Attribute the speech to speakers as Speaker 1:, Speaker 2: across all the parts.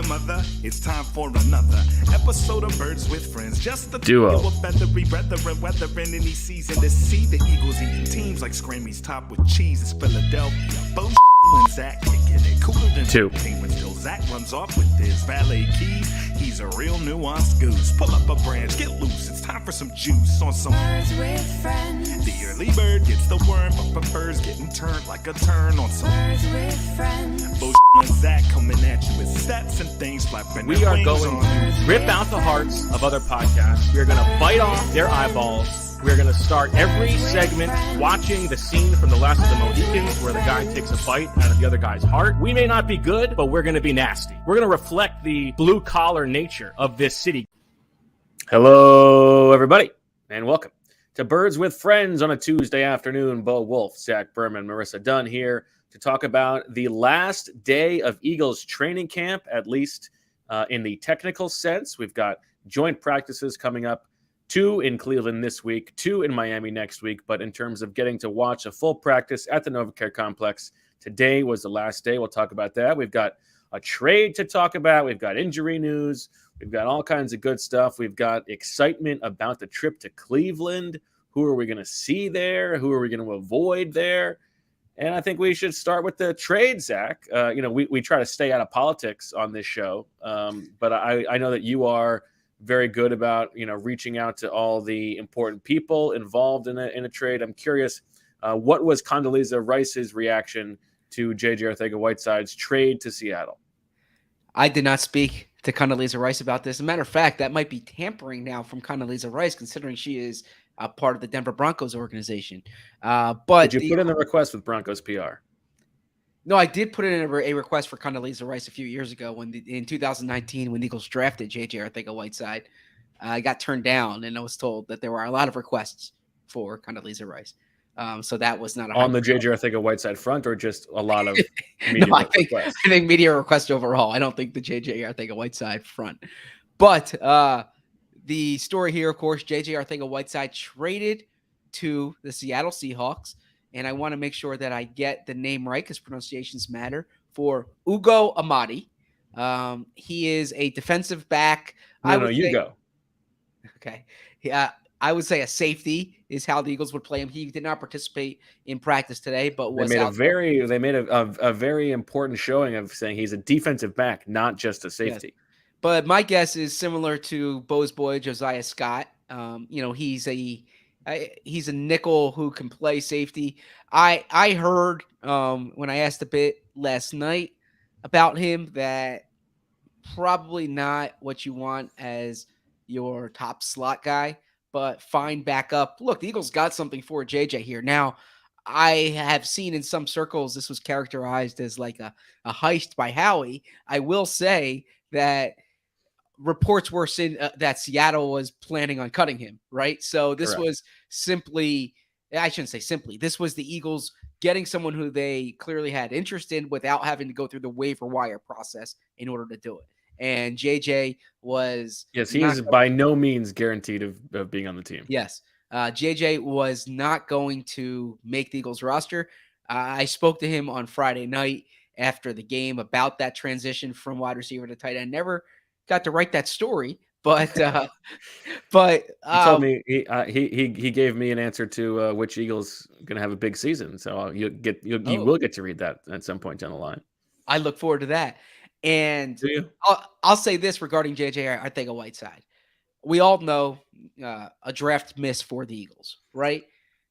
Speaker 1: mother, it's time for another episode of Birds with Friends. Just the
Speaker 2: Duo.
Speaker 1: Of feathery brethren, weathering any season to see the Eagles eating teams like Scrammy's top with cheese. It's Philadelphia. Bo and Zach kicking it cooler than
Speaker 2: Two.
Speaker 1: Penguins till Zach runs off with his valet keys. He's a real nuanced goose. Pull up a branch, get loose. It's time for some juice on some
Speaker 3: Birds with Friends.
Speaker 1: The early bird gets the worm, but prefers getting turned like a turn on some
Speaker 3: Birds with Friends.
Speaker 1: Bo and Zach coming at you with stats and things flapping.
Speaker 2: We are going to rip out the hearts of other podcasts. We are going to bite off their eyeballs. We're going to start every segment watching the scene from The Last of the Mohicans where the guy takes a bite out of the other guy's heart. We may not be good, but we're going to be nasty. We're going to reflect the blue-collar nature of this city. Hello, everybody, and welcome to Birds with Friends on a Tuesday afternoon. Bo Wolf, Zach Berman, Marissa Dunn here to talk about the last day of Eagles training camp, at least in the technical sense. We've got joint practices coming up, 2 in Cleveland this week, 2 in Miami next week. But in terms of getting to watch a full practice at the NovaCare Complex, today was the last day. We'll talk about that. We've got a trade to talk about. We've got injury news. We've got all kinds of good stuff. We've got excitement about the trip to Cleveland. Who are we going to see there? Who are we going to avoid there? And I think we should start with the trade, Zach. We try to stay out of politics on this show, but I know that you are very good about reaching out to all the important people involved in a trade. I'm curious, what was Condoleezza Rice's reaction to J.J. Arcega-Whiteside's trade to Seattle?
Speaker 4: I did not speak to Condoleezza Rice about this. As a matter of fact, that might be tampering now from Condoleezza Rice, considering she is a part of the Denver Broncos organization. But
Speaker 2: did you put in the request with Broncos PR?
Speaker 4: No, I did put in a request for Condoleezza Rice a few years ago in 2019 when the Eagles drafted J.J. Arcega-Whiteside. I got turned down, and I was told that there were a lot of requests for Condoleezza Rice. So that was not
Speaker 2: on the J.J. Arcega-Whiteside front, or just a lot of media requests?
Speaker 4: I think media requests overall. I don't think the J.J. Arcega-Whiteside front. But the story here, of course, J.J. Arcega-Whiteside traded to the Seattle Seahawks. And I want to make sure that I get the name right because pronunciations matter, for Ugo Amadi. He is a defensive back.
Speaker 2: Ugo.
Speaker 4: Okay. Yeah, I would say a safety is how the Eagles would play him. He did not participate in practice today, but was
Speaker 2: they made a very important showing of saying he's a defensive back, not just a safety.
Speaker 4: Yes. But my guess is similar to Bo's boy Josiah Scott. He's a nickel who can play safety. I heard when I asked a bit last night about him that probably not what you want as your top slot guy, but fine backup. Look, the Eagles got something for JJ here. Now, I have seen in some circles this was characterized as like a heist by Howie. I will say that reports were saying that Seattle was planning on cutting him, right? So this
Speaker 2: Correct.
Speaker 4: was simply, I shouldn't say simply, this was the Eagles getting someone who they clearly had interest in without having to go through the waiver wire process in order to do it. And JJ was...
Speaker 2: Yes, he is by no means guaranteed of being on the team.
Speaker 4: Yes. JJ was not going to make the Eagles roster. I spoke to him on Friday night after the game about that transition from wide receiver to tight end. Never got to write that story, but he
Speaker 2: told me he gave me an answer to which Eagles going to have a big season. So you will get to read that at some point down the line.
Speaker 4: I look forward to that. And
Speaker 2: do you?
Speaker 4: I'll say this regarding J.J. Arcega-Whiteside. We all know a draft miss for the Eagles, right?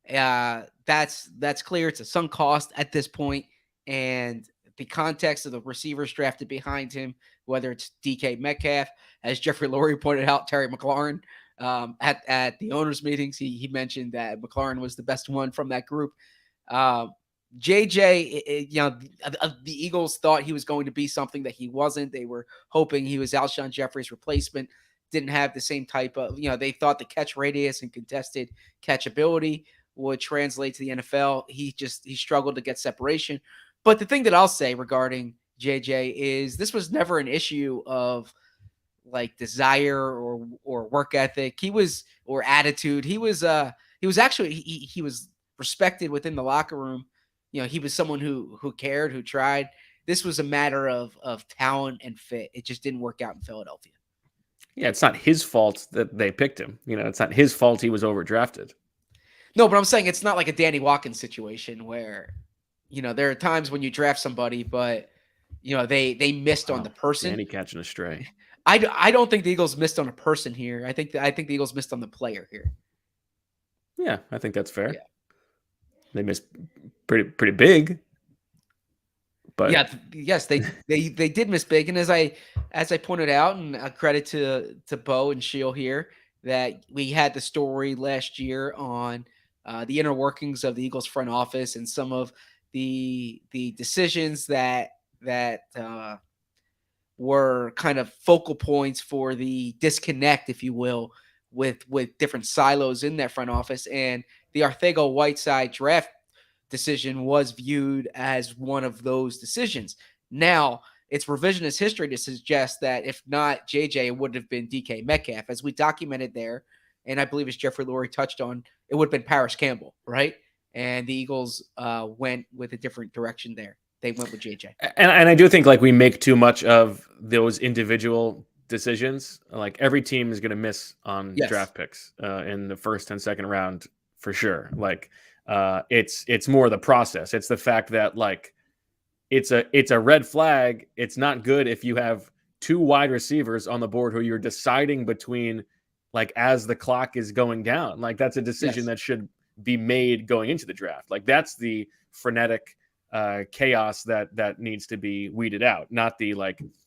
Speaker 4: That's clear. It's a sunk cost at this point, and the context of the receivers drafted behind him, whether it's DK Metcalf, as Jeffrey Lurie pointed out, Terry McLaurin at the owners' meetings, he mentioned that McLaurin was the best one from that group. JJ, the Eagles thought he was going to be something that he wasn't. They were hoping he was Alshon Jeffrey's replacement. Didn't have the same type of, they thought the catch radius and contested catchability would translate to the NFL. He struggled to get separation. But the thing that I'll say regarding JJ is this was never an issue of like desire or work ethic. Or attitude. He was respected within the locker room. He was someone who cared, who tried. This was a matter of talent and fit. It just didn't work out in Philadelphia.
Speaker 2: Yeah, it's not his fault that they picked him. It's not his fault he was overdrafted.
Speaker 4: No, but I'm saying it's not like a Danny Watkins situation where, there are times when you draft somebody, but they missed on the person.
Speaker 2: Danny catching a stray.
Speaker 4: I don't think the Eagles missed on a person here. I think the Eagles missed on the player here.
Speaker 2: Yeah, I think that's fair.
Speaker 4: Yeah.
Speaker 2: They missed pretty big. But
Speaker 4: yes, they did miss big, and as I pointed out, and a credit to Bo and Shield here, that we had the story last year on the inner workings of the Eagles front office and some of the decisions that were kind of focal points for the disconnect, if you will, with different silos in that front office, and the Arcega-Whiteside draft decision was viewed as one of those decisions. Now, it's revisionist history to suggest that if not JJ, it would have been DK Metcalf, as we documented there. And I believe as Jeffrey Lurie touched on, it would have been Paris Campbell, right? And the Eagles went with a different direction there. They went with JJ.
Speaker 2: And I do think we make too much of those individual decisions. Like every team is going to miss on draft picks in the first and second round for sure. It's more the process. It's the fact that it's a red flag. It's not good if you have two wide receivers on the board who you're deciding between as the clock is going down. That's a decision that should be made going into the draft. That's the frenetic chaos that needs to be weeded out, not the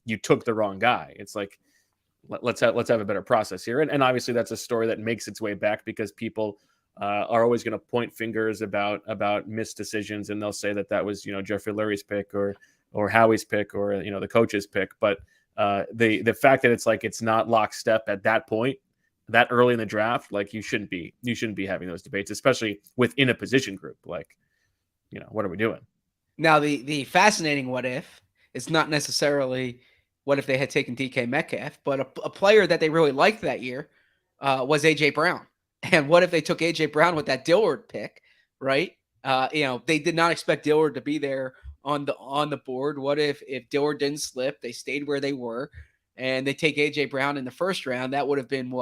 Speaker 2: you took the wrong guy. It's let's have a better process here. And obviously that's a story that makes its way back because people are always going to point fingers about missed decisions, and they'll say that was Jeffrey Lurie's pick or Howie's pick or the coach's pick. But the fact that it's not lockstep at that point, that early in the draft, you shouldn't be having those debates, especially within a position group. What are we doing?
Speaker 4: Now the fascinating what if is not necessarily what if they had taken DK Metcalf, but a player that they really liked that year was AJ Brown. And what if they took AJ Brown with that Dillard pick, right? They did not expect Dillard to be there on the board. What if Dillard didn't slip, they stayed where they were, and they take AJ Brown in the first round? That would have been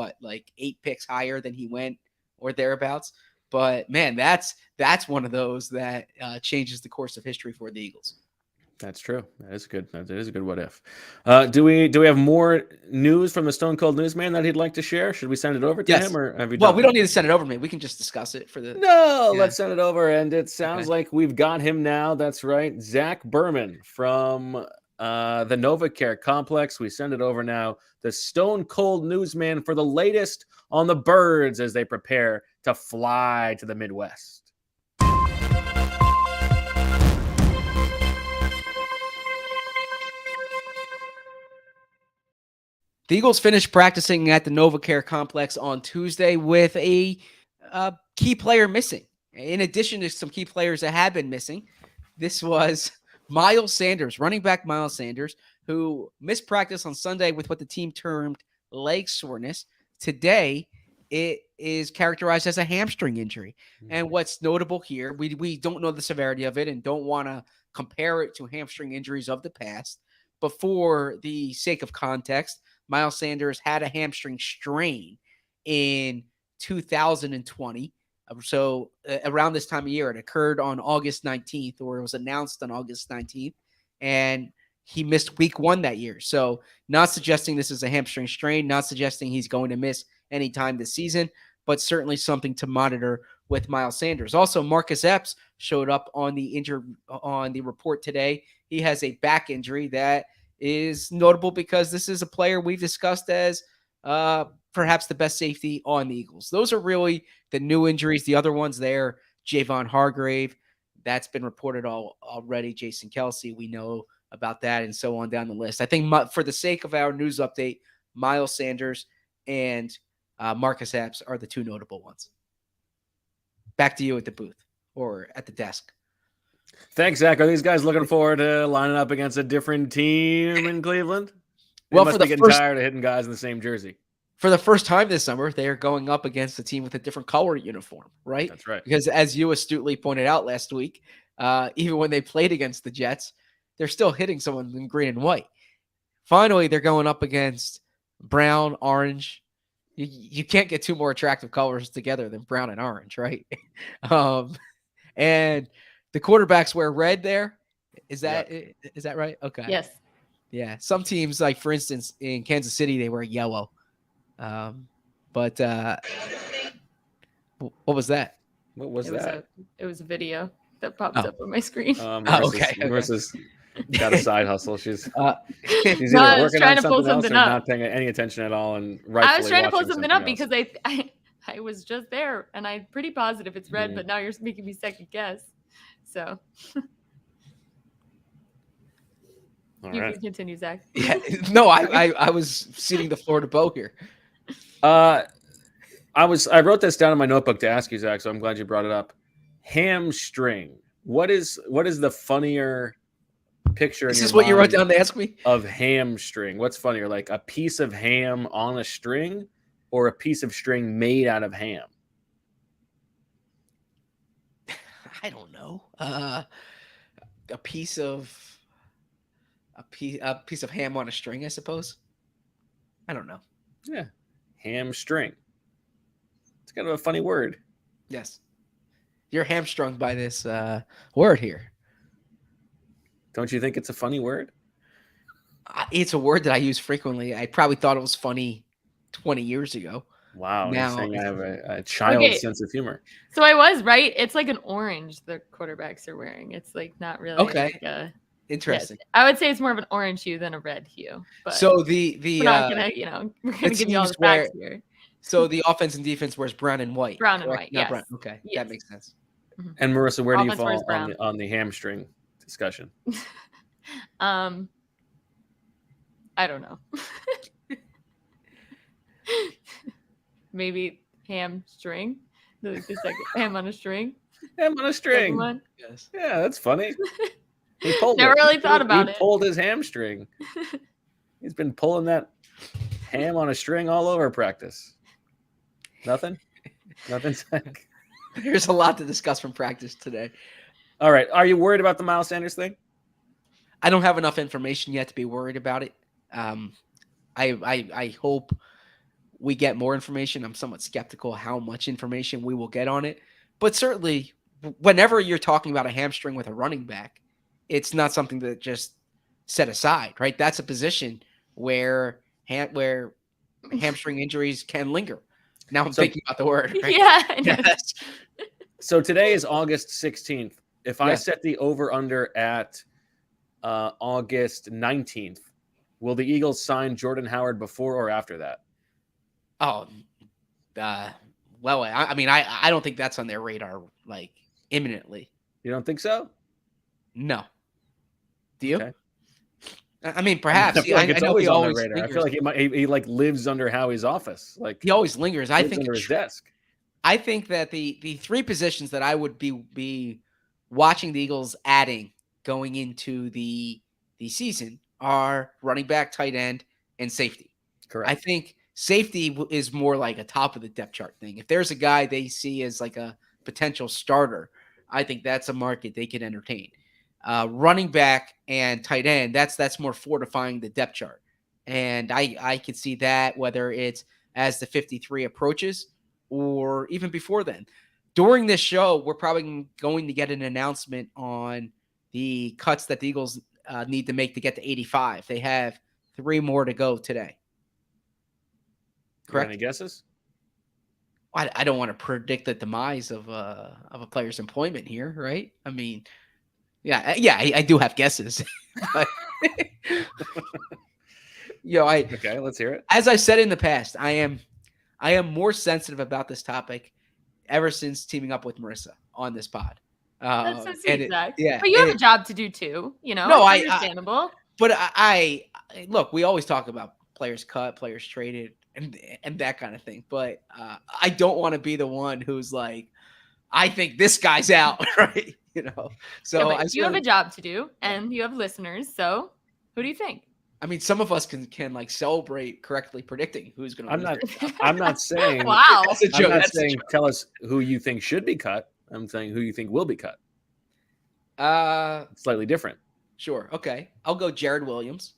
Speaker 4: 8 picks higher than he went or thereabouts. But man, that's one of those that changes the course of history for the Eagles. That's
Speaker 2: true. That is good. That is a good what if. Do we have more news from the Stone Cold Newsman that he'd like to share? Should we send it over to him, or have we?
Speaker 4: Well, we don't need to send it over to me. We can just discuss it for the.
Speaker 2: No, let's send it over. And it sounds like we've got him now. That's right, Zach Berman from the NovaCare complex. We send it over now. The Stone Cold Newsman for the latest on the Birds as they prepare to fly to the Midwest.
Speaker 4: The Eagles finished practicing at the NovaCare complex on Tuesday with a key player missing. In addition to some key players that had been missing, this was Miles Sanders, running back Miles Sanders, who missed practice on Sunday with what the team termed leg soreness. Today, it is characterized as a hamstring injury. And what's notable here, we don't know the severity of it and don't want to compare it to hamstring injuries of the past. But for the sake of context, Miles Sanders had a hamstring strain in 2020. So around this time of year, it occurred on August 19th, or it was announced on August 19th, and he missed week 1 that year. So not suggesting this is a hamstring strain, not suggesting he's going to miss any time this season, but certainly something to monitor with Miles Sanders. Also, Marcus Epps showed up on the report today. He has a back injury that is notable because this is a player we've discussed as perhaps the best safety on the Eagles. Those are really the new injuries. The other ones there, Javon Hargrave, that's been reported already. Jason Kelsey, we know about that, and so on down the list. I think for the sake of our news update, Miles Sanders and Marcus Epps are the two notable ones. Back to you at the booth or at the desk.
Speaker 2: Thanks, Zach. Are these guys looking forward to lining up against a different team in Cleveland? They must be getting tired of hitting guys in the same jersey.
Speaker 4: For the first time this summer, they are going up against a team with a different color uniform, right?
Speaker 2: That's right.
Speaker 4: Because as you astutely pointed out last week, even when they played against the Jets, they're still hitting someone in green and white. Finally, they're going up against brown, orange. You can't get two more attractive colors together than brown and orange, right? And the quarterbacks wear red there. Is that right? Okay.
Speaker 5: Yes.
Speaker 4: Yeah. Some teams, like for instance, in Kansas City, they wear yellow. But what was that?
Speaker 6: What was that?
Speaker 5: It was a video that popped up on my screen.
Speaker 6: Marissa's got a side hustle. She's
Speaker 5: I
Speaker 6: either
Speaker 5: was
Speaker 6: working
Speaker 5: trying
Speaker 6: on
Speaker 5: to pull
Speaker 6: something else or
Speaker 5: something up.
Speaker 6: not paying any attention at all. And
Speaker 5: I was trying to pull
Speaker 6: watching
Speaker 5: something up
Speaker 6: else.
Speaker 5: because I was just there and I'm pretty positive it's red, but now you're making me second guess. So you can continue, Zach.
Speaker 4: Yeah. No, I was ceding the floor to Bo here.
Speaker 6: I wrote this down in my notebook to ask you, Zach, so I'm glad you brought it up. Hamstring. What is the funnier picture?
Speaker 4: Is this what you wrote down to ask me?
Speaker 6: Of hamstring. What's funnier, like a piece of ham on a string or a piece of string made out of ham?
Speaker 4: I don't know. A piece of ham on a string, I suppose. I don't know.
Speaker 6: Yeah. Hamstring. It's kind of a funny word.
Speaker 4: Yes. You're hamstrung by this word here.
Speaker 6: Don't you think it's a funny word?
Speaker 4: It's a word that I use frequently. I probably thought it was funny 20 years ago.
Speaker 6: Wow.
Speaker 4: Now,
Speaker 6: you're saying I have a child's sense of humor.
Speaker 5: So I was right. It's like an orange the quarterbacks are wearing. It's like not really
Speaker 4: okay.
Speaker 5: Like
Speaker 4: interesting.
Speaker 5: I would say it's more of an orange hue than a red hue. But
Speaker 4: so the
Speaker 5: we're not gonna, we're gonna give you all the facts here.
Speaker 4: So the offense and defense wears brown and white.
Speaker 5: Brown and white, yes.
Speaker 4: Brown. Okay, yes. That makes sense.
Speaker 5: Mm-hmm.
Speaker 6: And Marissa, where do you
Speaker 5: Offense
Speaker 6: fall on the hamstring discussion?
Speaker 5: I don't know. Maybe hamstring. The second ham on a string.
Speaker 6: Ham on a string.
Speaker 5: One.
Speaker 6: Yes. Yeah, that's funny. He pulled
Speaker 5: Never really thought about it.
Speaker 6: He pulled his hamstring. He's been pulling that ham on a string all over practice. Nothing? Nothing, Zach?
Speaker 4: There's a lot to discuss from practice today.
Speaker 6: All right. Are you worried about the Miles Sanders thing?
Speaker 4: I don't have enough information yet to be worried about it. I hope we get more information. I'm somewhat skeptical how much information we will get on it. But certainly, whenever you're talking about a hamstring with a running back, it's not something that just set aside, right? That's a position where hamstring injuries can linger. Now I'm thinking about the word. Right?
Speaker 5: Yeah.
Speaker 4: Yes.
Speaker 6: So today is August 16th. If I set the over-under at August 19th, will the Eagles sign Jordan Howard before or after that?
Speaker 4: Oh, well, I mean, I don't think that's on their radar, like, imminently.
Speaker 6: You don't think so?
Speaker 4: No. Do you?
Speaker 6: Okay.
Speaker 4: I mean, perhaps.
Speaker 6: I feel like it's always on their radar.
Speaker 4: Lingers.
Speaker 6: I feel like he like lives under Howie's office. Like
Speaker 4: he always lingers. I think
Speaker 6: under his desk.
Speaker 4: I think that the three positions that I would be watching the Eagles adding going into the season are running back, tight end, and safety.
Speaker 6: Correct.
Speaker 4: I think safety is more like a top of the depth chart thing. If there's a guy they see as like a potential starter, I think that's a market they can entertain. Running back and tight end, that's more fortifying the depth chart. And I could see that whether it's as the 53 approaches or even before then. During this show, we're probably going to get an announcement on the cuts that the Eagles need to make to get to 85. They have 3 more to go today. Correct?
Speaker 6: Any guesses?
Speaker 4: I don't want to predict the demise of a player's employment here, right? I mean, I do have guesses. But,
Speaker 6: okay, let's hear it.
Speaker 4: As I said in the past, I am more sensitive about this topic ever since teaming up with Marissa on this pod.
Speaker 5: That's so sweet, Zach.
Speaker 4: Yeah,
Speaker 5: but you have a job to do too,
Speaker 4: No,
Speaker 5: it's understandable.
Speaker 4: But I look, we always talk about players cut, players traded, and that kind of thing. But I don't want to be the one who's like, I think this guy's out, right? So
Speaker 5: you have a job to do, and you have listeners. So who do you think?
Speaker 4: I mean, some of us can like celebrate correctly predicting who's going to.
Speaker 6: I'm not saying.
Speaker 5: Wow,
Speaker 4: that's a joke.
Speaker 6: I'm not saying tell us who you think should be cut. I'm saying who you think will be cut.
Speaker 4: Slightly
Speaker 6: different.
Speaker 4: Sure. Okay. I'll go Jared Williams.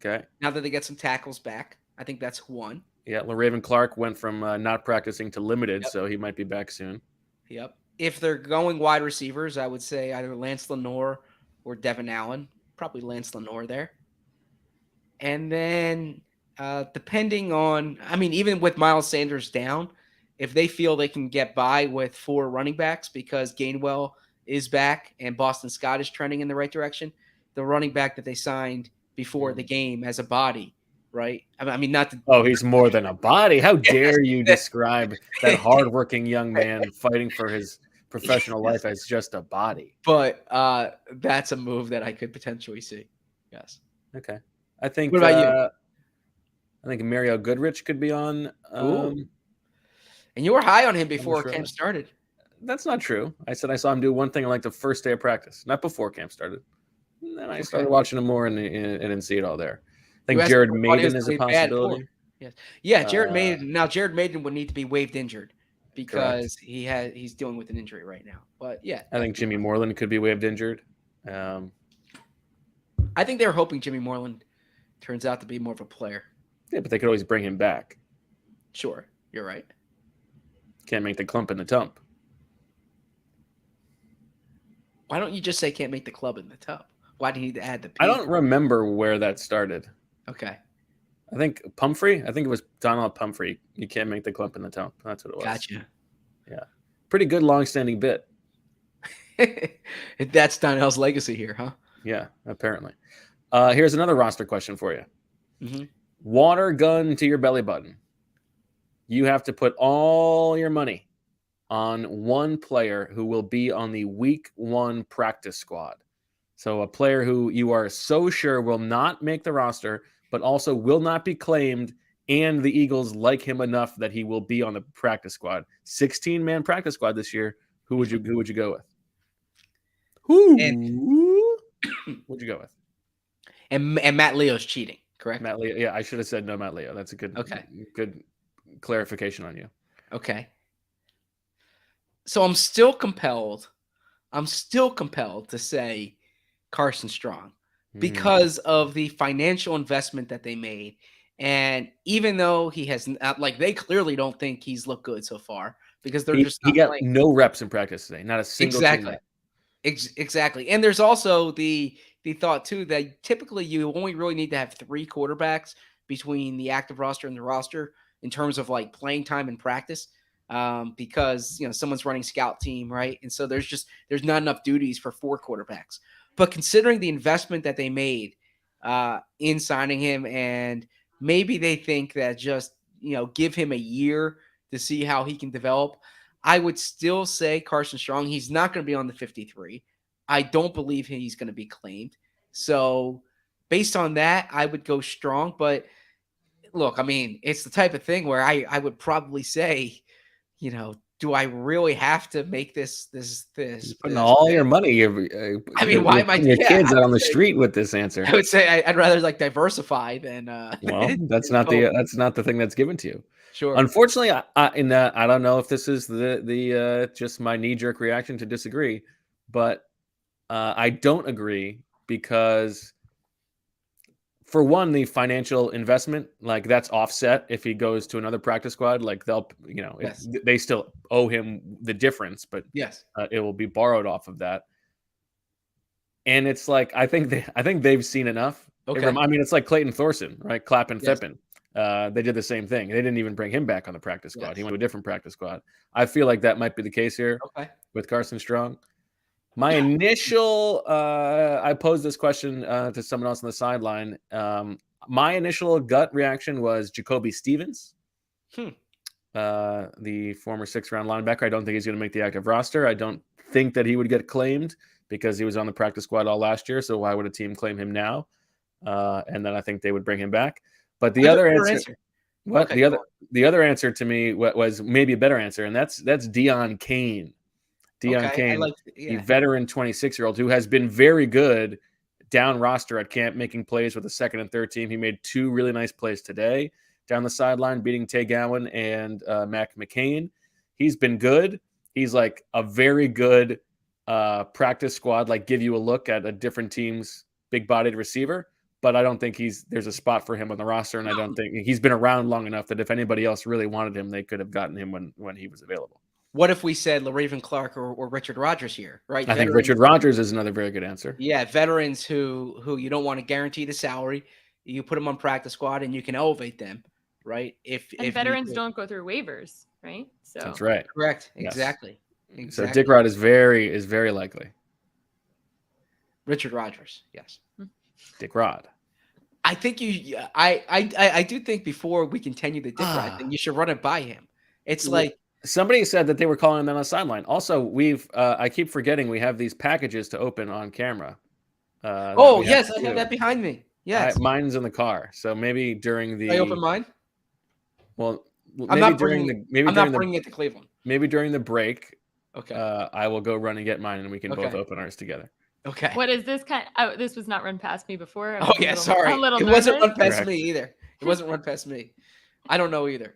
Speaker 6: Okay.
Speaker 4: Now that they get some tackles back, I think that's one.
Speaker 6: Yeah, LaRaven Clark went from not practicing to limited,
Speaker 4: Yep.
Speaker 6: so he might be back soon.
Speaker 4: Yep. If they're going wide receivers, I would say either Lance Lenore or Devin Allen. Probably Lance Lenore there. And then depending on, I mean, even with Miles Sanders down, if they feel they can get by with 4 running backs because Gainwell is back and Boston Scott is trending in the right direction, the running back that they signed before the game as a body, right? I mean, not to,
Speaker 6: Oh, he's more than a body. How dare you describe that hardworking young man fighting for his professional life as just a body?
Speaker 4: but that's a move that I could potentially see. Yes.
Speaker 6: Okay. I think.
Speaker 4: What about you?
Speaker 6: I think Mario Goodrich could be on.
Speaker 4: Ooh. And you were high on him before
Speaker 6: sure.
Speaker 4: camp started.
Speaker 6: That's not true. I said I saw him do one thing like the first day of practice, not before camp started. And then I started watching him more and didn't see it all there. I think Jared Maiden is a possibility.
Speaker 4: Yes. Yeah, Jared Maiden. Now Jared Maiden would need to be waived injured because he's dealing with an injury right now. But yeah.
Speaker 6: I think Jimmy Moreland could be waived injured.
Speaker 4: I think they were hoping Jimmy Moreland turns out to be more of a player.
Speaker 6: Yeah, but they could always bring him back.
Speaker 4: Sure. You're right.
Speaker 6: Can't make the clump in the tump.
Speaker 4: Why don't you just say can't make the club in the tub? Why do you need to add the P?
Speaker 6: I don't remember where that started.
Speaker 4: Okay.
Speaker 6: I think Pumphrey. I think it was Donald Pumphrey. You can't make the clump in the tump. That's what it was.
Speaker 4: Gotcha.
Speaker 6: Yeah. Pretty good long-standing bit.
Speaker 4: That's Donnell's legacy here, huh?
Speaker 6: Yeah, apparently. Here's another roster question for you.
Speaker 4: Mm-hmm.
Speaker 6: Water gun to your belly button. You have to put all your money on one player who will be on the week 1 practice squad. So a player who you are so sure will not make the roster, but also will not be claimed, and the Eagles like him enough that he will be on the practice squad. 16-man practice squad this year. Who would you go with? Who would you go with?
Speaker 4: And Matt Leo's cheating, correct?
Speaker 6: Matt Leo. Yeah, I should have said no Matt Leo. That's a good clarification on you.
Speaker 4: Okay. So I'm still compelled to say Carson Strong because of the financial investment that they made. And even though he has not, they clearly don't think he's looked good so far because they're just not
Speaker 6: he got
Speaker 4: playing.
Speaker 6: no reps in practice today, not a single
Speaker 4: Exactly. Exactly. And there's also the thought too that typically you only really need to have 3 quarterbacks between the active roster and the roster in terms of playing time in practice. Because someone's running scout team, right? And so there's not enough duties for 4 quarterbacks. But considering the investment that they made in signing him, and maybe they think that just give him a year to see how he can develop, I would still say Carson Strong. He's not going to be on the 53. I don't believe he's going to be claimed. So based on that, I would go Strong. But look, I mean, it's the type of thing where I would probably say, do I really have to make this?
Speaker 6: Putting all your money.
Speaker 4: I mean, why am I?
Speaker 6: Your kids out on the street with this answer.
Speaker 4: I would say I'd rather diversify than.
Speaker 6: Well, that's not the thing that's given to you.
Speaker 4: Sure.
Speaker 6: Unfortunately, I don't know if this is the just my knee-jerk reaction to disagree, but I don't agree because, for one, the financial investment, that's offset if he goes to another practice squad. They'll,
Speaker 4: Yes.
Speaker 6: they still owe him the difference, but
Speaker 4: yes,
Speaker 6: it will be borrowed off of that. And it's I think they've seen enough.
Speaker 4: Okay.
Speaker 6: I mean, it's like Clayton Thorson, right? Clapp and
Speaker 4: Yes.
Speaker 6: Fippen. They did the same thing. They didn't even bring him back on the practice squad.
Speaker 4: Yes.
Speaker 6: He went to a different practice squad. I feel like that might be the case here with Carson Strong. My initial, I posed this question to someone else on the sideline. My initial gut reaction was Jacoby Stevens, the former 6th-round linebacker. I don't think he's going to make the active roster. I don't think that he would get claimed because he was on the practice squad all last year. So why would a team claim him now? And then I think they would bring him back. But the other answer, the other answer to me was maybe a better answer, and that's Deion Kane. Kane, a veteran 26-year-old who has been very good down roster at camp, making plays with the 2nd and 3rd team. He made 2 really nice plays today down the sideline, beating Tay Gowan and Mac McCain. He's been good. He's a very good practice squad, like give you a look at a different team's big-bodied receiver. But I don't think there's a spot for him on the roster, and I don't think he's been around long enough that if anybody else really wanted him, they could have gotten him when he was available.
Speaker 4: What if we said LaRaven Clark or Richard Rodgers here, right?
Speaker 6: I think Richard Rodgers is another very good answer.
Speaker 4: Yeah, veterans who you don't want to guarantee the salary. You put them on practice squad and you can elevate them, right? If
Speaker 5: veterans don't go through waivers, right? So
Speaker 6: that's right.
Speaker 4: Correct.
Speaker 6: Yes.
Speaker 4: Exactly.
Speaker 6: So Dick Rod is very likely.
Speaker 4: Richard Rodgers, yes.
Speaker 6: Dick Rod.
Speaker 4: I think I do think before we continue the Dick Rod thing, you should run it by him. It's like
Speaker 6: somebody said that they were calling them on the sideline. Also, I keep forgetting we have these packages to open on camera.
Speaker 4: Yes, I have that behind me. Yes,
Speaker 6: mine's in the car. So maybe during the.
Speaker 4: I open mine.
Speaker 6: Well,
Speaker 4: I'm not bringing it to Cleveland.
Speaker 6: Maybe during the break.
Speaker 4: Okay.
Speaker 6: I will go run and get mine, and we can both open ours together.
Speaker 4: Okay.
Speaker 5: What is this kind? This was not run past me before.
Speaker 4: Sorry.
Speaker 5: It
Speaker 4: wasn't run past me either. It wasn't run past me. I don't know either.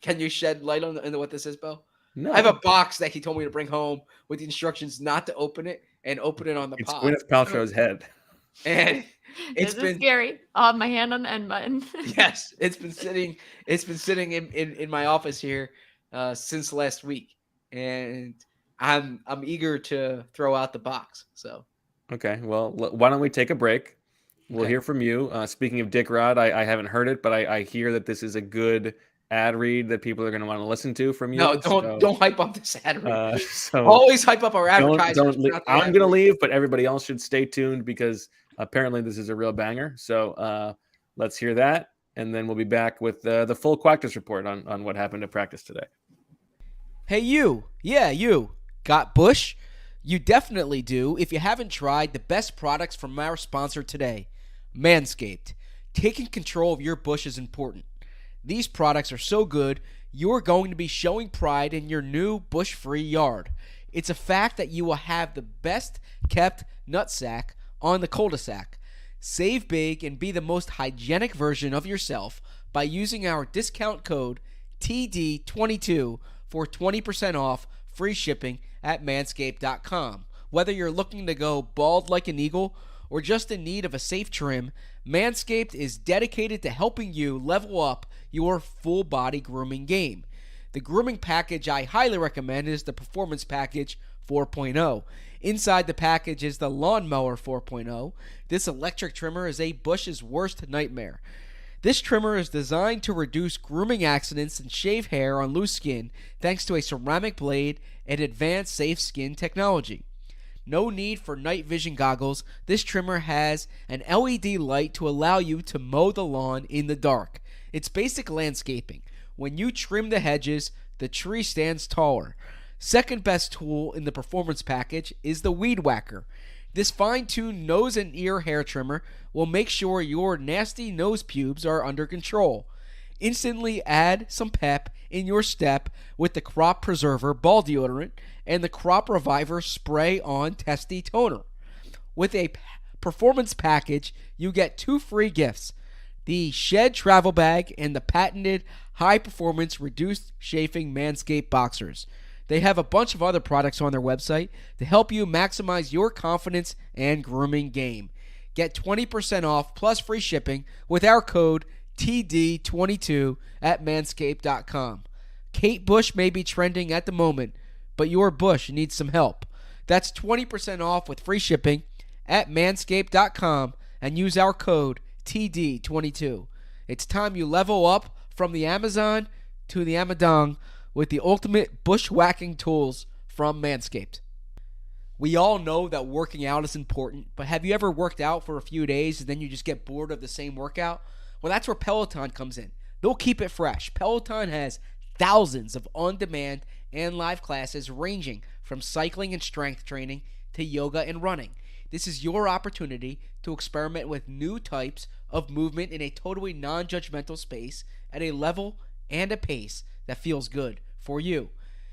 Speaker 4: Can you shed light on what this is, Bo?
Speaker 6: No.
Speaker 4: I have a box that he told me to bring home with the instructions not to open it and open it on the pod.
Speaker 6: It's Gwyneth Paltrow's head.
Speaker 4: And it's been
Speaker 5: scary. I'll have my hand on the end button.
Speaker 4: Yes, it's been sitting in my office here since last week, and I'm eager to throw out the box. So
Speaker 6: okay, well, why don't we take a break? We'll hear from you. Speaking of Dick Rod, I haven't heard it, but I hear that this is a good ad read that people are going to want to listen to from you.
Speaker 4: No, don't hype up this ad read. Always hype up our advertisers.
Speaker 6: I'm going to leave, but everybody else should stay tuned because apparently this is a real banger. So let's hear that, and then we'll be back with the full Quactus report on what happened at practice today.
Speaker 4: Hey, you. Yeah, you. Got bush? You definitely do if you haven't tried the best products from our sponsor today, Manscaped. Taking control of your bush is important. These products are so good, you're going to be showing pride in your new bush-free yard. It's a fact that you will have the best kept nutsack on the cul-de-sac. Save big and be the most hygienic version of yourself by using our discount code TD22 for 20% off free shipping at manscaped.com. Whether you're looking to go bald like an eagle or just in need of a safe trim, Manscaped is dedicated to helping you level up your full body grooming game. The grooming package I highly recommend is the Performance Package 4.0. Inside the package is the Lawnmower 4.0. This electric trimmer is a bush's worst nightmare. This trimmer is designed to reduce grooming accidents and shave hair on loose skin thanks to a ceramic blade and advanced safe skin technology. No need for night vision goggles. This trimmer has an LED light to allow you to mow the lawn in the dark. It's basic landscaping. When you trim the hedges, the tree stands taller. Second best tool in the performance package is the Weed Whacker. This fine-tuned nose and ear hair trimmer will make sure your nasty nose pubes are under control. Instantly add some pep in your step with the Crop Preserver Ball Deodorant and the Crop Reviver Spray-On Testy Toner. With a performance package, you get 2 free gifts: the Shed Travel Bag and the patented high-performance reduced chafing Manscaped Boxers. They have a bunch of other products on their website to help you maximize your confidence and grooming game. Get 20% off plus free shipping with our code TD22 at manscaped.com. Kate Bush may be trending at the moment, but your bush needs some help. That's 20% off with free shipping at manscaped.com and use our code TD22. It's time you level up from the Amazon to the Amadong with the ultimate bushwhacking tools from Manscaped. We all know that working out is important, but have you ever worked out for a few days and then you just get bored of the same workout? Well, that's where Peloton comes in. They'll keep it fresh. Peloton has thousands of on-demand and live classes ranging from cycling and strength training to yoga and running. This is your opportunity to experiment with new types of movement in a totally non-judgmental space at a level and a pace that feels good for you.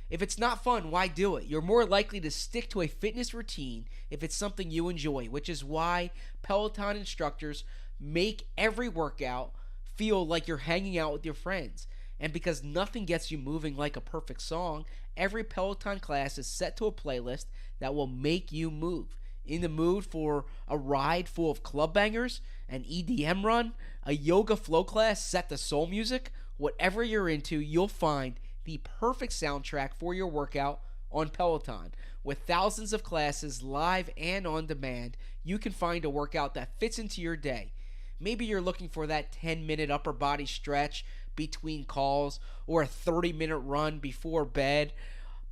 Speaker 4: If it's not fun, why do it? You're more likely to stick to a fitness routine if it's something you enjoy, which is why Peloton instructors make every workout feel like you're hanging out with your friends. And because nothing gets you moving like a perfect song, every Peloton class is set to a playlist that will make you move. In the mood for a ride full of club bangers, an EDM run, a yoga flow class set to soul music, whatever you're into, you'll find the perfect soundtrack for your workout on Peloton. With thousands of classes live and on demand, you can find a workout that fits into your day. Maybe you're looking for that 10-minute upper body stretch between calls or a 30-minute run before bed.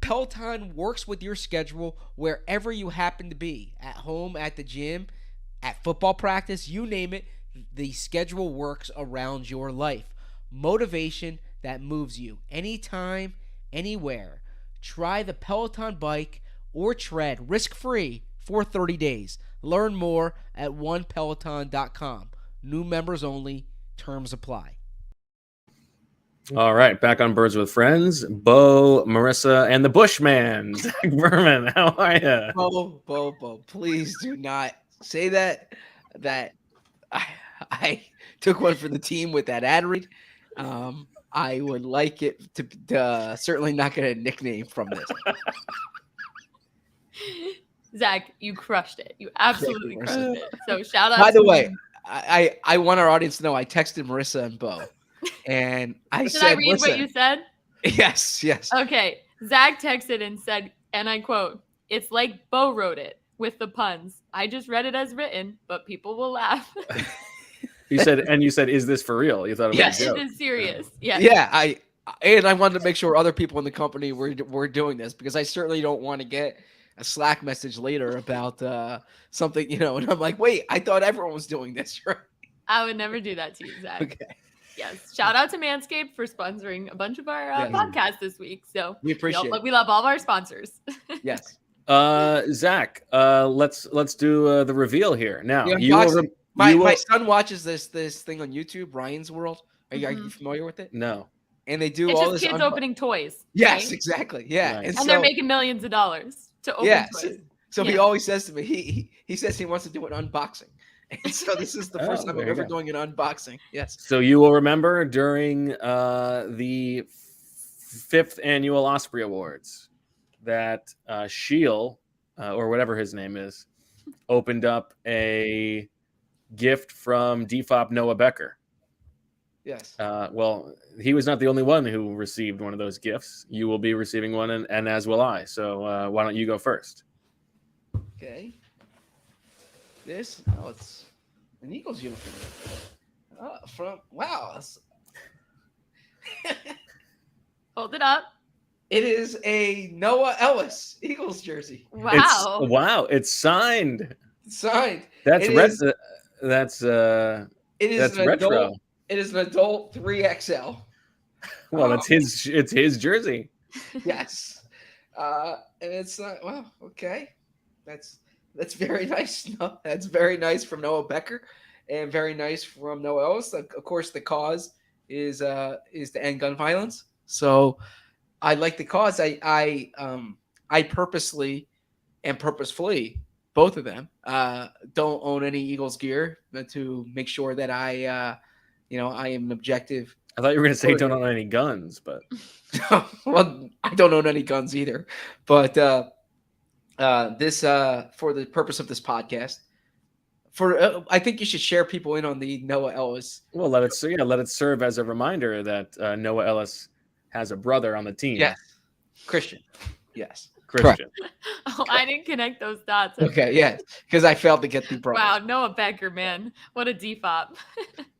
Speaker 4: Peloton works with your schedule wherever you happen to be, at home, at the gym, at football practice, you name it, the schedule works around your life. Motivation that moves you anytime, anywhere. Try the Peloton bike or tread risk-free for 30 days. Learn more at onepeloton.com. New members only. Terms apply.
Speaker 6: All right, back on Birds with Friends. Bo, Marissa, and the Bushman, Zach Berman. How are you?
Speaker 4: Bo, please do not say that. I took one for the team with that ad read. I would like it to certainly not get a nickname from this.
Speaker 5: Zach, you crushed it. You absolutely crushed it. So shout out.
Speaker 4: By the way, I want our audience to know I texted Marissa and Bo, and
Speaker 5: Did I read
Speaker 4: Marissa,
Speaker 5: what you said?
Speaker 4: Yes.
Speaker 5: Okay. Zach texted and said, and I quote, "It's like Bo wrote it with the puns. I just read it as written, but people will laugh."
Speaker 6: You said, "Is this for real?" You thought it was a joke.
Speaker 5: It is serious. Yeah.
Speaker 4: Yeah. I wanted to make sure other people in the company were doing this, because I certainly don't want to get a Slack message later about something, and I'm like, wait, I thought everyone was doing this. Right?
Speaker 5: I would never do that to you, Zach.
Speaker 4: Okay.
Speaker 5: Yes. Shout out to Manscaped for sponsoring a bunch of our podcasts this week. So
Speaker 4: we appreciate it.
Speaker 5: We love all of our sponsors.
Speaker 4: Yes.
Speaker 6: Zach, let's do the reveal here now.
Speaker 4: My son watches this thing on YouTube, Ryan's World. Are you familiar with it?
Speaker 6: No.
Speaker 4: And they do
Speaker 5: it's
Speaker 4: all
Speaker 5: just
Speaker 4: this
Speaker 5: kids opening toys.
Speaker 4: Yes,
Speaker 5: right?
Speaker 4: exactly. Yeah.
Speaker 6: Nice.
Speaker 5: And they're making millions of dollars to open toys.
Speaker 4: So he always says to me, he says he wants to do an unboxing. And so this is the first time I'm ever doing an unboxing. Yes.
Speaker 6: So you will remember during the 5th annual Osprey Awards that Sheil, or whatever his name is, opened up a gift from DFOP Noah Becker.
Speaker 4: Yes.
Speaker 6: Well, he was not the only one who received one of those gifts. You will be receiving one, and as will I. So why don't you go first?
Speaker 4: Okay. It's an Eagles uniform. Wow.
Speaker 5: Hold it up.
Speaker 4: It is a Noah Ellis Eagles jersey.
Speaker 5: Wow.
Speaker 6: It's signed.
Speaker 4: Signed.
Speaker 6: That's
Speaker 4: it
Speaker 6: red.
Speaker 4: Is,
Speaker 6: that's
Speaker 4: it is
Speaker 6: that's
Speaker 4: an
Speaker 6: retro.
Speaker 4: Adult, it is an adult 3XL.
Speaker 6: Well, it's his jersey.
Speaker 4: Yes. And it's wow. Okay. That's very nice. No, that's very nice from Noah Becker, and very nice from Noah Ellis. Of course, the cause is to end gun violence. So I like the cause. I purposely and purposefully, both of them, don't own any Eagles gear to make sure that I am objective.
Speaker 6: I thought you were going to say don't own any guns, but
Speaker 4: well, I don't own any guns either. But this for the purpose of this podcast, I think you should share people in on the Noah Ellis.
Speaker 6: Well, let it serve as a reminder that Noah Ellis has a brother on the team.
Speaker 4: Yes, Christian. Yes,
Speaker 6: Christian.
Speaker 5: Oh, I didn't connect those dots.
Speaker 4: Okay, yeah, because I failed to get the brother.
Speaker 5: Wow, Noah Becker, man, what a defop.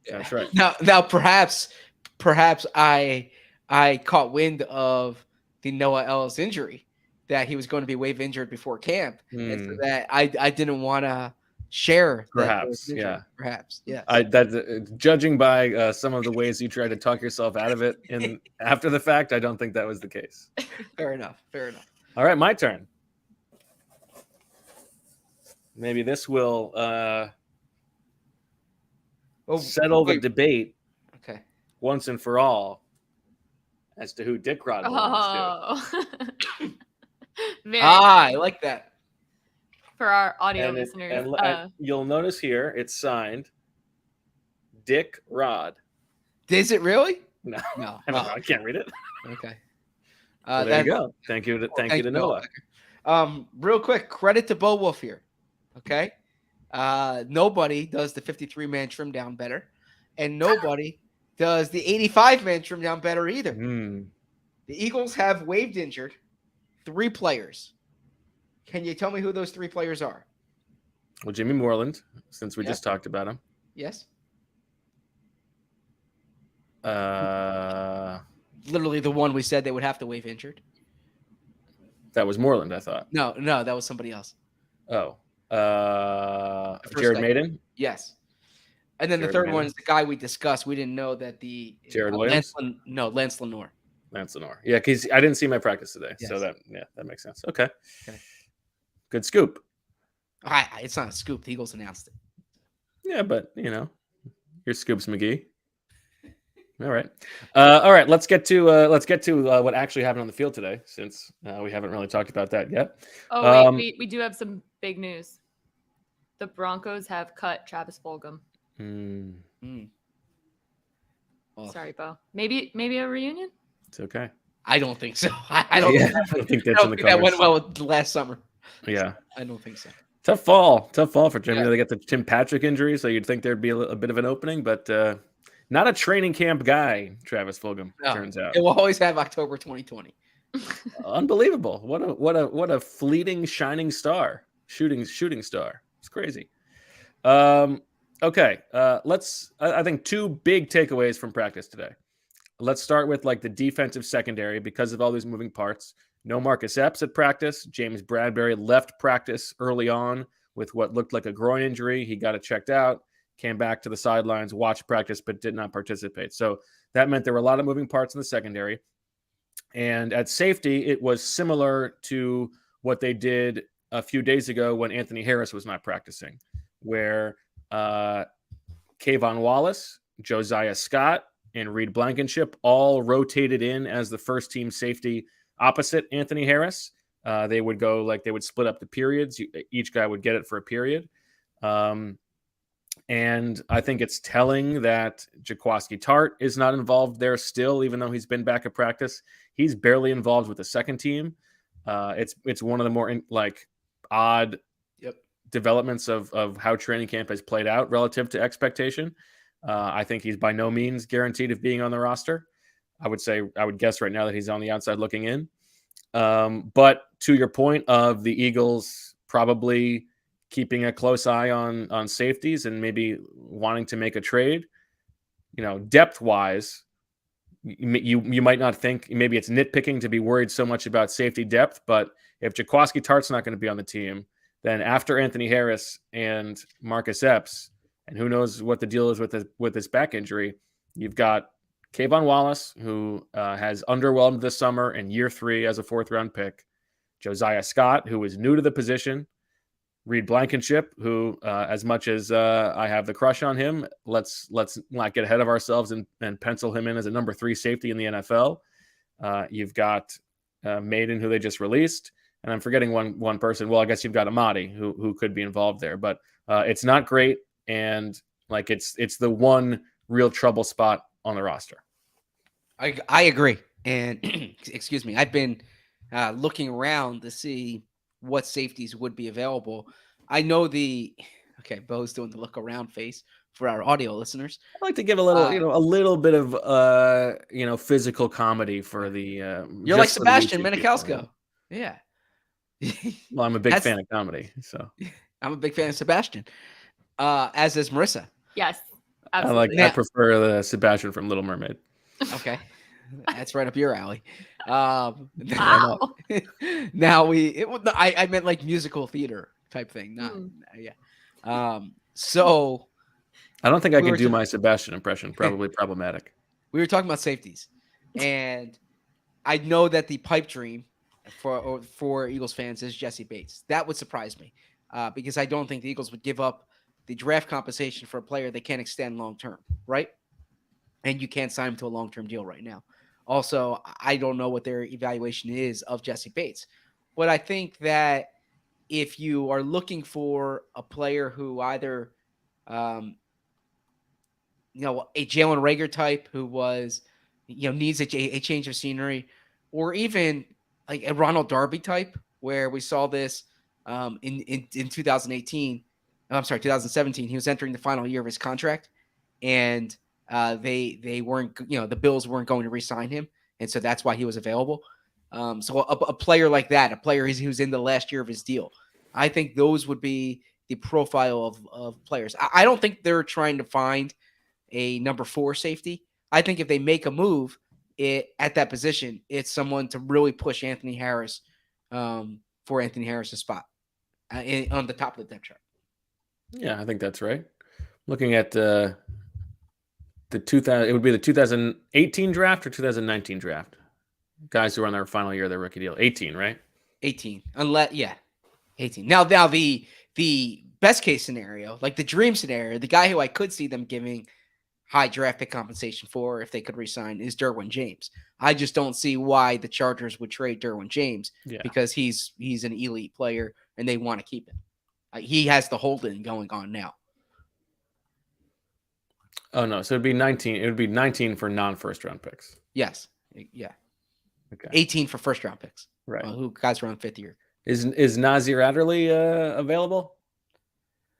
Speaker 6: That's right.
Speaker 4: Now, perhaps I caught wind of the Noah Ellis injury, that he was going to be wave injured before camp, and so that I didn't want to share.
Speaker 6: Perhaps, yeah.
Speaker 4: Perhaps, yeah.
Speaker 6: Judging by some of the ways you tried to talk yourself out of it after the fact, I don't think that was the case.
Speaker 4: Fair enough.
Speaker 6: All right, my turn. Maybe this will settle the debate once and for all as to who Dick Rod belongs to.
Speaker 4: I like that.
Speaker 5: For our audio listeners.
Speaker 6: And you'll notice here it's signed Dick Rod.
Speaker 4: Is it really?
Speaker 6: No,
Speaker 4: No.
Speaker 6: I don't know. I can't read it.
Speaker 4: Okay.
Speaker 6: So there you go. Thank you to Noah.
Speaker 4: Real quick, credit to Bo Wolf here. Okay. Nobody does the 53-man trim down better, and nobody does the 85-man trim down better either. The Eagles have waived injured 3 players. Can you tell me who those 3 players are?
Speaker 6: Well, Jimmy Moreland, since we just talked about him.
Speaker 4: Yes.
Speaker 6: Literally
Speaker 4: the one we said they would have to waive injured.
Speaker 6: That was Moreland, I thought.
Speaker 4: No, that was somebody else.
Speaker 6: Oh. Jared Maiden?
Speaker 4: Yes. And then the third one is the guy we discussed. We didn't know that the
Speaker 6: Jared Williams?
Speaker 4: Lance Lenoir.
Speaker 6: Lance Lenoir. Yeah, because I didn't see my practice today.
Speaker 4: Yes.
Speaker 6: So that makes sense. Okay. Good scoop.
Speaker 4: It's not a scoop. The Eagles announced it.
Speaker 6: Yeah, but your scoops, McGee. All right. All right. Let's get to what actually happened on the field today, since we haven't really talked about that yet.
Speaker 5: Oh, wait, we do have some big news. The Broncos have cut Travis Fulgham.
Speaker 4: Well,
Speaker 5: sorry, Bo. Maybe a reunion?
Speaker 6: It's okay.
Speaker 4: I don't think so. I don't
Speaker 6: think that's in the cards.
Speaker 4: That went well with last summer.
Speaker 6: Yeah.
Speaker 4: I don't think so.
Speaker 6: Tough fall for Jimmy. They get the Tim Patrick injury, so you'd think there'd be a bit of an opening, but not a training camp guy, Travis Fulgham, turns out.
Speaker 4: It will always have October 2020.
Speaker 6: Unbelievable. What a fleeting shining star. Shooting star. It's crazy. Okay. I think 2 big takeaways from practice today. Let's start with the defensive secondary because of all these moving parts. No Marcus Epps at practice. James Bradbury left practice early on with what looked like a groin injury. He got it checked out, came back to the sidelines, watched practice, but did not participate. So that meant there were a lot of moving parts in the secondary. And at safety, it was similar to what they did a few days ago when Anthony Harris was not practicing, where Kayvon Wallace, Josiah Scott, and Reed Blankenship all rotated in as the first team safety opposite Anthony Harris. They would split up the periods. Each guy would get it for a period. And I think it's telling that Jaquiski Tart is not involved there still, even though he's been back at practice. He's barely involved with the second team. It's one of the more odd developments of how training camp has played out relative to expectation. I think he's by no means guaranteed of being on the roster. I would guess right now that he's on the outside looking in. But to your point of the Eagles probably keeping a close eye on safeties and maybe wanting to make a trade, depth wise, you might not think maybe it's nitpicking to be worried so much about safety depth, but if Jaquiski Tart's not going to be on the team, then after Anthony Harris and Marcus Epps, and who knows what the deal is with his back injury, you've got Kayvon Wallace, who has underwhelmed this summer in year 3 as a 4th-round pick, Josiah Scott, who is new to the position, Reed Blankenship, who, as much as I have the crush on him, let's not get ahead of ourselves and pencil him in as a number 3 safety in the NFL. You've got Maiden, who they just released, and I'm forgetting one person. Well, I guess you've got Amadi, who could be involved there, but it's not great, and it's the one real trouble spot on the roster.
Speaker 4: I agree, and excuse me, I've been looking around to see what safeties would be available. I know Bo's doing the look around face for our audio listeners.
Speaker 6: I like to give a little bit of physical comedy for the
Speaker 4: you're like Sebastian Maniscalco. Yeah.
Speaker 6: Well, I'm a big fan of comedy, so
Speaker 4: I'm a big fan of Sebastian. As is Marissa.
Speaker 5: Yes. Absolutely.
Speaker 6: I prefer the Sebastian from Little Mermaid.
Speaker 4: Okay. That's right up your alley.
Speaker 5: Wow.
Speaker 4: Now I meant like musical theater type thing. So
Speaker 6: I don't think I can do my Sebastian impression. Probably problematic.
Speaker 4: We were talking about safeties, and I know that the pipe dream for Eagles fans is Jesse Bates. That would surprise me because I don't think the Eagles would give up the draft compensation for a player they can't extend long term, right? And you can't sign him to a long-term deal right now. Also, I don't know what their evaluation is of Jesse Bates. But I think that if you are looking for a player who either, a Jalen Reagor type who was needs a change of scenery, or even like a Ronald Darby type, where we saw this in 2018. I'm sorry, 2017. He was entering the final year of his contract, and they weren't, the Bills weren't going to re-sign him, and so that's why he was available. So a player like that, a player who's in the last year of his deal, I think those would be the profile of players. I don't think they're trying to find a number 4 safety. I think if they make a move at that position, it's someone to really push Anthony Harris for Anthony Harris's spot on the top of the depth chart.
Speaker 6: Yeah, I think that's right. Looking at it would be the 2018 draft or 2019 draft. Guys who are on their final year of their rookie deal. 18, right?
Speaker 4: 18. 18. Now the best case scenario, like the dream scenario, the guy who I could see them giving high draft pick compensation for if they could re-sign is Derwin James. I just don't see why the Chargers would trade Derwin James because he's an elite player and they want to keep him. He has the holding going on now.
Speaker 6: Oh no, so it'd be 19. It would be 19 for non-first round picks.
Speaker 4: Yes. Yeah.
Speaker 6: Okay.
Speaker 4: 18 for first round picks.
Speaker 6: Right.
Speaker 4: Who guys are on 5th year.
Speaker 6: Is Nasir Adderley available?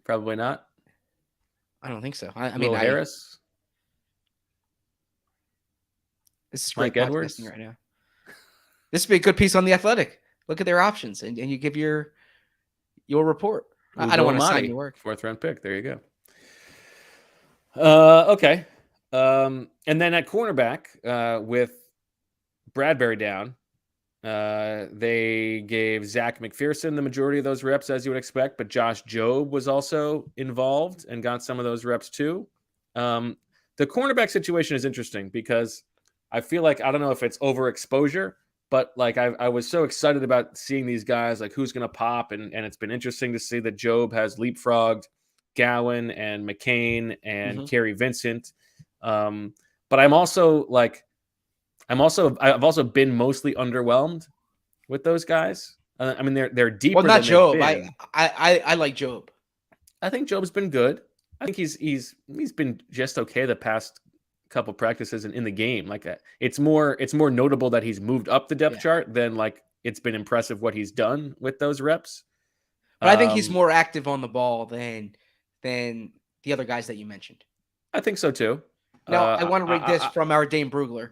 Speaker 6: Probably not.
Speaker 4: I don't think so. I mean,
Speaker 6: Harris.
Speaker 4: This is great
Speaker 6: Mike Edwards
Speaker 4: right now. This would be a good piece on The Athletic. Look at their options, and you give your report. I don't want to sign your work.
Speaker 6: 4th round pick. There you go. Okay. And then at cornerback, with Bradbury down, they gave Zach McPherson the majority of those reps, as you would expect, but Josh Jobe was also involved and got some of those reps too. The cornerback situation is interesting because I feel like, I don't know if it's overexposure, but like I was so excited about seeing these guys, like who's going to pop. And it's been interesting to see that Jobe has leapfrogged Gowan and McCain and Kerry Vincent. But I've also been mostly underwhelmed with those guys. I mean, they're deeper.
Speaker 4: Well, not
Speaker 6: than
Speaker 4: Jobe. I like Jobe.
Speaker 6: I think Jobe's been good. I think he's been just okay the past couple practices in the game. Like it's more notable that he's moved up the depth chart than like it's been impressive what he's done with those reps.
Speaker 4: But I think he's more active on the ball than the other guys that you mentioned.
Speaker 6: I think so too.
Speaker 4: Now I want to read this from our Dane Brugler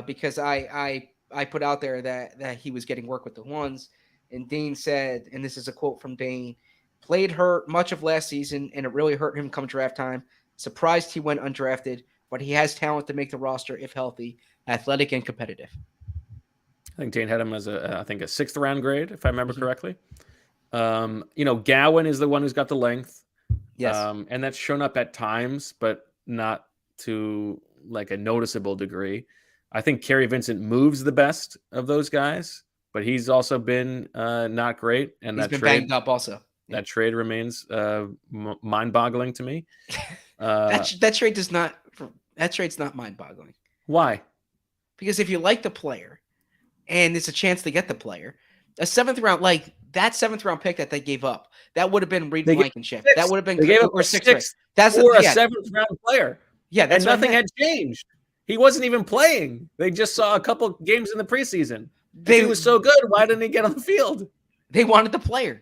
Speaker 4: because I put out there that he was getting work with the ones, and Dane said, and this is a quote from Dane: "Played hurt much of last season, and it really hurt him come draft time. Surprised he went undrafted, but he has talent to make the roster if healthy, athletic and competitive."
Speaker 6: I think Dane had him as a 6th round grade, if I remember correctly. Gowan is the one who's got the length.
Speaker 4: Yes.
Speaker 6: And that's shown up at times, but not to like a noticeable degree. I think Kerry Vincent moves the best of those guys, but he's also been not great. And
Speaker 4: he's been banged up also.
Speaker 6: That trade remains mind-boggling to me.
Speaker 4: That trade's not mind-boggling.
Speaker 6: Why?
Speaker 4: Because if you like the player and it's a chance to get the player, a 7th round, like that 7th round pick that they gave up, that would have been Reed Blankenship. That would have been
Speaker 6: they gave up
Speaker 4: or
Speaker 6: a
Speaker 4: 6th.
Speaker 6: That's for a 7th round player.
Speaker 4: Yeah,
Speaker 6: and nothing had changed. He wasn't even playing. They just saw a couple games in the preseason. He was so good. Why didn't he get on the field?
Speaker 4: They wanted the player.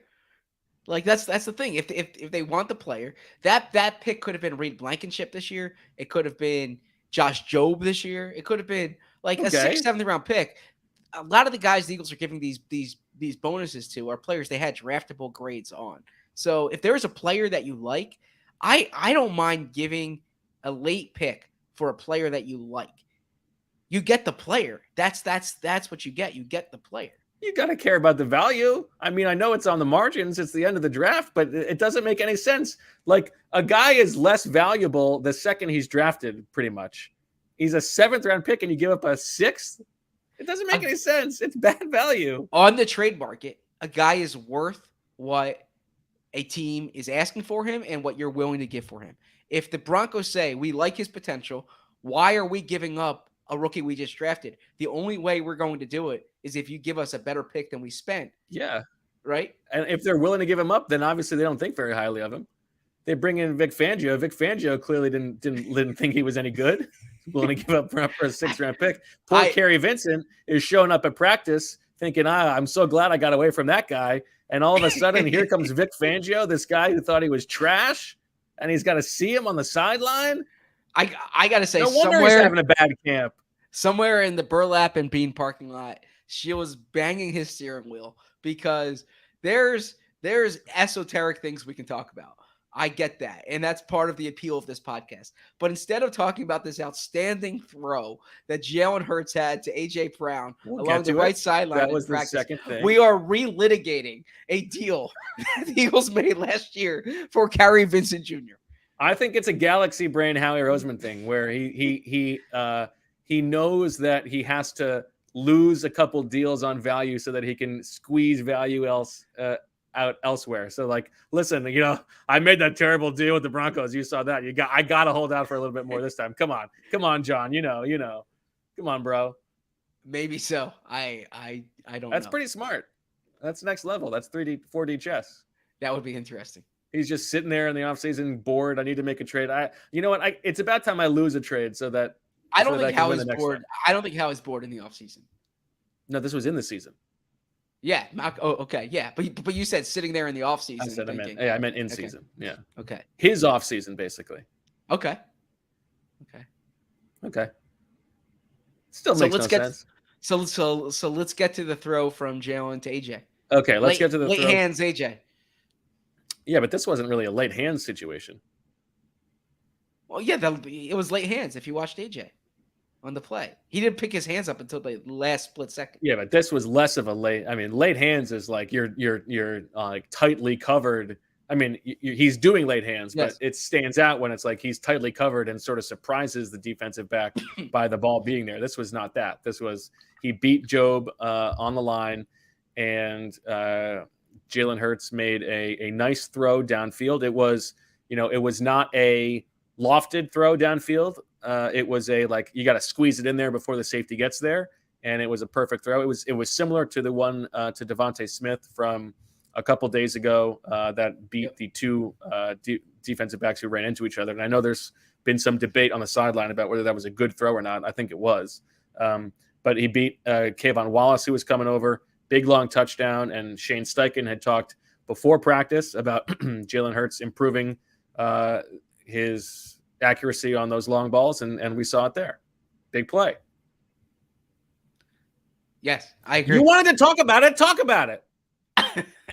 Speaker 4: Like that's the thing. If they want the player, that pick could have been Reed Blankenship this year. It could have been Josh Jobe this year. It could have been like a 6th, 7th round pick. A lot of the guys the Eagles are giving these bonuses to are players they had draftable grades on. So if there's a player that you like, I don't mind giving a late pick for a player that you like. You get the player. That's what you get. You get the player.
Speaker 6: You got to care about the value. I mean, I know it's on the margins. It's the end of the draft, but it doesn't make any sense. Like a guy is less valuable the second he's drafted, pretty much. He's a 7th round pick and you give up a 6th. It doesn't make any sense. It's bad value.
Speaker 4: On the trade market, a guy is worth what a team is asking for him and what you're willing to give for him. If the Broncos say, we like his potential, why are we giving up a rookie we just drafted? The only way we're going to do it is if you give us a better pick than we spent.
Speaker 6: Yeah.
Speaker 4: Right?
Speaker 6: And if they're willing to give him up, then obviously they don't think very highly of him. they bring in Vic Fangio. Vic Fangio clearly didn't think he was any good. Willing to give up for a 6th-round pick. Poor Kerry Vincent is showing up at practice thinking, I'm so glad I got away from that guy. And all of a sudden, here comes Vic Fangio, this guy who thought he was trash, and he's got to see him on the sideline.
Speaker 4: I got to say,
Speaker 6: no wonder he's having a bad camp.
Speaker 4: Somewhere in the Burlap and Bean parking lot, she was banging his steering wheel because there's esoteric things we can talk about. I get that. And that's part of the appeal of this podcast. But instead of talking about this outstanding throw that Jalen Hurts had to A.J. Brown along the right sideline,
Speaker 6: that was the second thing.
Speaker 4: We are relitigating a deal that the Eagles made last year for Kerry Vincent Jr.
Speaker 6: I think it's a galaxy brain Howie Roseman thing where he knows that he has to lose a couple deals on value so that he can squeeze value out elsewhere. So like, listen, I made that terrible deal with the Broncos. You saw that. I got to hold out for a little bit more this time. Come on, John. Come on, bro.
Speaker 4: Maybe so. I don't know.
Speaker 6: That's pretty smart. That's next level. That's 4D chess.
Speaker 4: That would be interesting.
Speaker 6: He's just sitting there in the offseason bored. I need to make a trade. You know what? It's about time I lose a trade so that
Speaker 4: I don't think Howie's bored. I don't think Howie's bored in the offseason.
Speaker 6: No, this was in the season.
Speaker 4: Yeah. Okay. Yeah. But you said sitting there in the offseason.
Speaker 6: I meant in season. Yeah.
Speaker 4: Okay.
Speaker 6: His offseason, basically.
Speaker 4: Okay.
Speaker 6: Still makes no sense.
Speaker 4: So let's get to the throw from Jalen to AJ.
Speaker 6: Okay, let's get to the
Speaker 4: late
Speaker 6: throw.
Speaker 4: hands, AJ.
Speaker 6: Yeah, but this wasn't really a late hands situation.
Speaker 4: Well, yeah, it was late hands if you watched AJ on the play. He didn't pick his hands up until the last split second.
Speaker 6: Yeah, but this was less of a late. I mean, late hands is like you're like tightly covered. I mean, he's doing late hands,
Speaker 4: yes,
Speaker 6: but it stands out when it's like he's tightly covered and sort of surprises the defensive back by the ball being there. This was not that. This was he beat Job on the line, and Jalen Hurts made a nice throw downfield. It was not a lofted throw downfield. It was a you got to squeeze it in there before the safety gets there, and it was a perfect throw. It was similar to the one to Devontae Smith from a couple days ago that beat the two defensive backs who ran into each other. And I know there's been some debate on the sideline about whether that was a good throw or not. I think it was, but he beat Kayvon Wallace, who was coming over, big long touchdown. And Shane Steichen had talked before practice about Jalen Hurts improving his accuracy on those long balls, and we saw it there. Big play.
Speaker 4: Yes, I agree.
Speaker 6: You wanted to talk about it. Talk about it.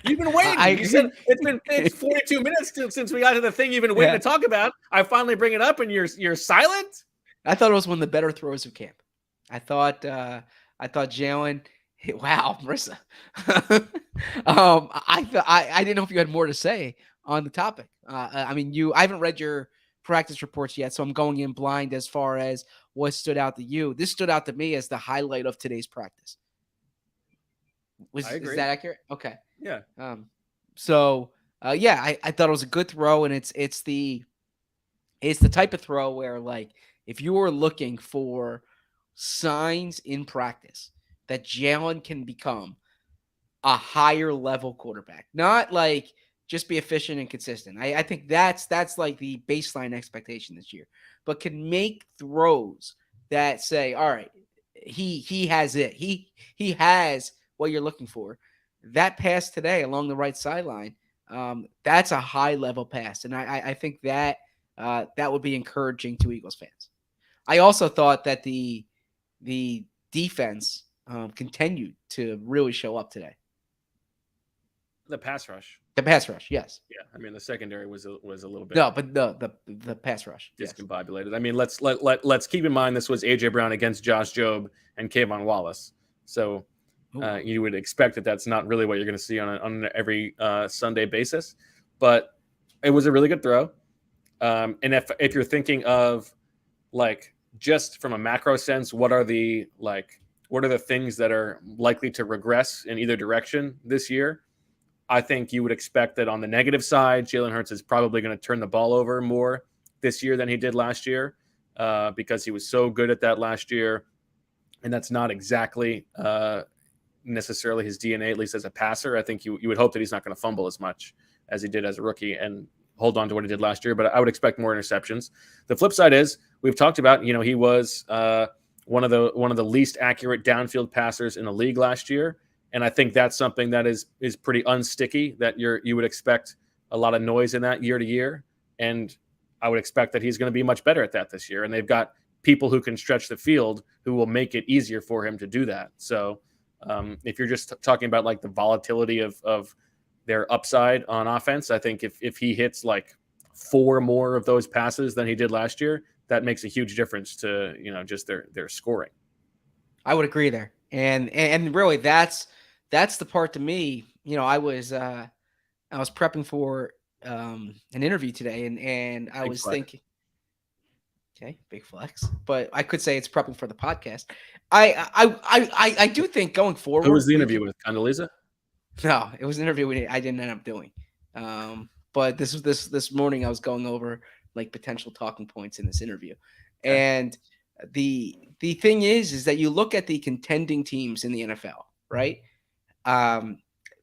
Speaker 6: You've been waiting. You said it's 42 minutes since we got to the thing you've been waiting to talk about. I finally bring it up, and you're silent.
Speaker 4: I thought it was one of the better throws of camp. I thought Jalen. Wow, Marissa. I didn't know if you had more to say on the topic. I haven't read your practice reports yet, so I'm going in blind as far as what stood out to you. This stood out to me as the highlight of today's practice. Is that accurate? Okay.
Speaker 6: Yeah.
Speaker 4: I thought it was a good throw, and it's the type of throw where, like, if you were looking for signs in practice that Jalen can become a higher level quarterback, not like just be efficient and consistent. I think that's like the baseline expectation this year, but can make throws that say, all right, he has it. He has what you're looking for. That pass today along the right sideline, that's a high level pass. And I think that would be encouraging to Eagles fans. I also thought that the defense continued to really show up today.
Speaker 6: The pass rush.
Speaker 4: Yes.
Speaker 6: Yeah, I mean the secondary was a little bit.
Speaker 4: No, but the pass rush
Speaker 6: discombobulated. Yes. I mean, let's keep in mind this was AJ Brown against Josh Jobe and Kayvon Wallace. So you would expect that that's not really what you're going to see on an every Sunday basis, but it was a really good throw. And if you're thinking of like just from a macro sense, what are the things that are likely to regress in either direction this year? I think you would expect that on the negative side, Jalen Hurts is probably going to turn the ball over more this year than he did last year because he was so good at that last year. And that's not exactly necessarily his DNA, at least as a passer. I think you would hope that he's not going to fumble as much as he did as a rookie. And hold on to what he did last year, but I would expect more interceptions. The flip side is we've talked about, he was one of the least accurate downfield passers in the league last year. And I think that's something that is pretty unsticky, that you would expect a lot of noise in that year to year. And I would expect that he's going to be much better at that this year. And they've got people who can stretch the field who will make it easier for him to do that. So if you're just talking about like the volatility of their upside on offense, I think if he hits like 4 more of those passes than he did last year, that makes a huge difference to, just their scoring.
Speaker 4: I would agree there. And really that's the part to me, I was prepping for an interview today and I was thinking, okay, big flex, but I could say it's prepping for the podcast. I do think going forward.
Speaker 6: Who was the interview with? Condoleezza?
Speaker 4: No, it was an interview I didn't end up doing. But this morning I was going over like potential talking points in this interview. Okay. And the thing is that you look at the contending teams in the NFL, right?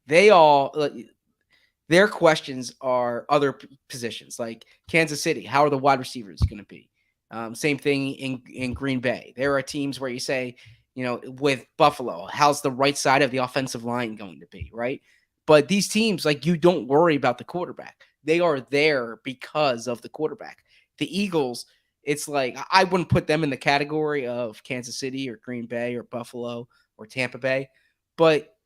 Speaker 4: They all their questions are other positions, like Kansas City. How are the wide receivers going to be? Same thing in Green Bay. There are teams where you say, with Buffalo, how's the right side of the offensive line going to be, right? But these teams, like, you don't worry about the quarterback. They are there because of the quarterback. The Eagles, it's like I wouldn't put them in the category of Kansas City or Green Bay or Buffalo or Tampa Bay, but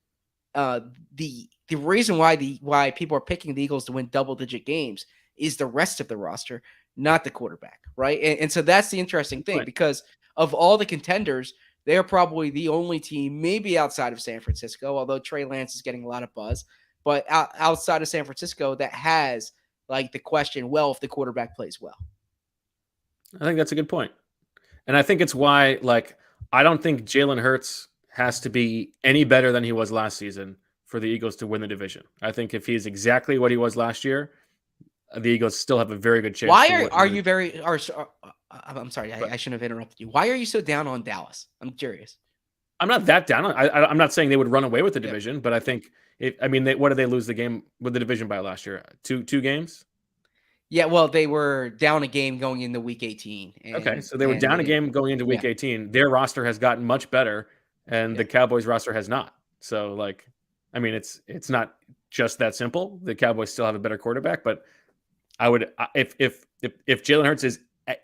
Speaker 4: the reason why people are picking the Eagles to win double-digit games is the rest of the roster, not the quarterback, right? And so that's the interesting thing, because of all the contenders, they are probably the only team, maybe outside of San Francisco, although Trey Lance is getting a lot of buzz, but outside of San Francisco that has like the question, well, if the quarterback plays well.
Speaker 6: I think that's a good point. And I think it's why, like, I don't think Jalen Hurts has to be any better than he was last season for the Eagles to win the division. I think if he's exactly what he was last year, the Eagles still have a very good chance.
Speaker 4: Why are you very? I'm sorry, I shouldn't have interrupted you. Why are you so down on Dallas? I'm curious.
Speaker 6: I'm not that down. I'm not saying they would run away with the division, but I think what did they lose the game with the division by last year? Two games.
Speaker 4: Yeah, well, they were down a game going into Week 18.
Speaker 6: Okay, so they were down a game going into Week 18. Their roster has gotten much better, and the Cowboys roster has not. So, like, I mean, it's not just that simple. The Cowboys still have a better quarterback, but I would if Jalen Hurts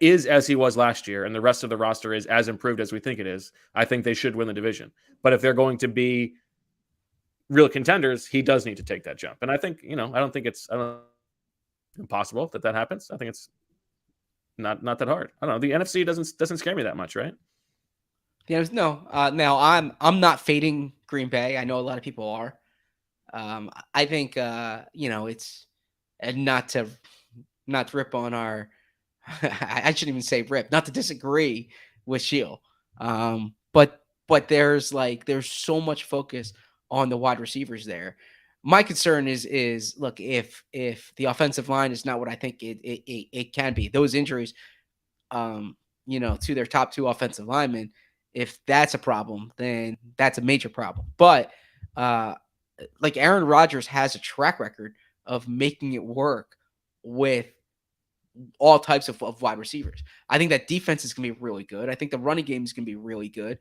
Speaker 6: is as he was last year, and the rest of the roster is as improved as we think it is, I think they should win the division. But if they're going to be real contenders, he does need to take that jump. And I think, I don't think it's impossible that happens. I think it's not that hard. I don't know. The NFC doesn't scare me that much, right?
Speaker 4: Yeah, no. Now I'm not fading Green Bay. I know a lot of people are. I think it's not to rip on our. I shouldn't even say rip. Not to disagree with Sheil. But there's so much focus on the wide receivers there. My concern is look, if the offensive line is not what I think it can be, those injuries, to their top 2 offensive linemen, if that's a problem, then that's a major problem. But like Aaron Rodgers has a track record of making it work with all types of wide receivers. I think that defense is going to be really good. I think the running game is going to be really good.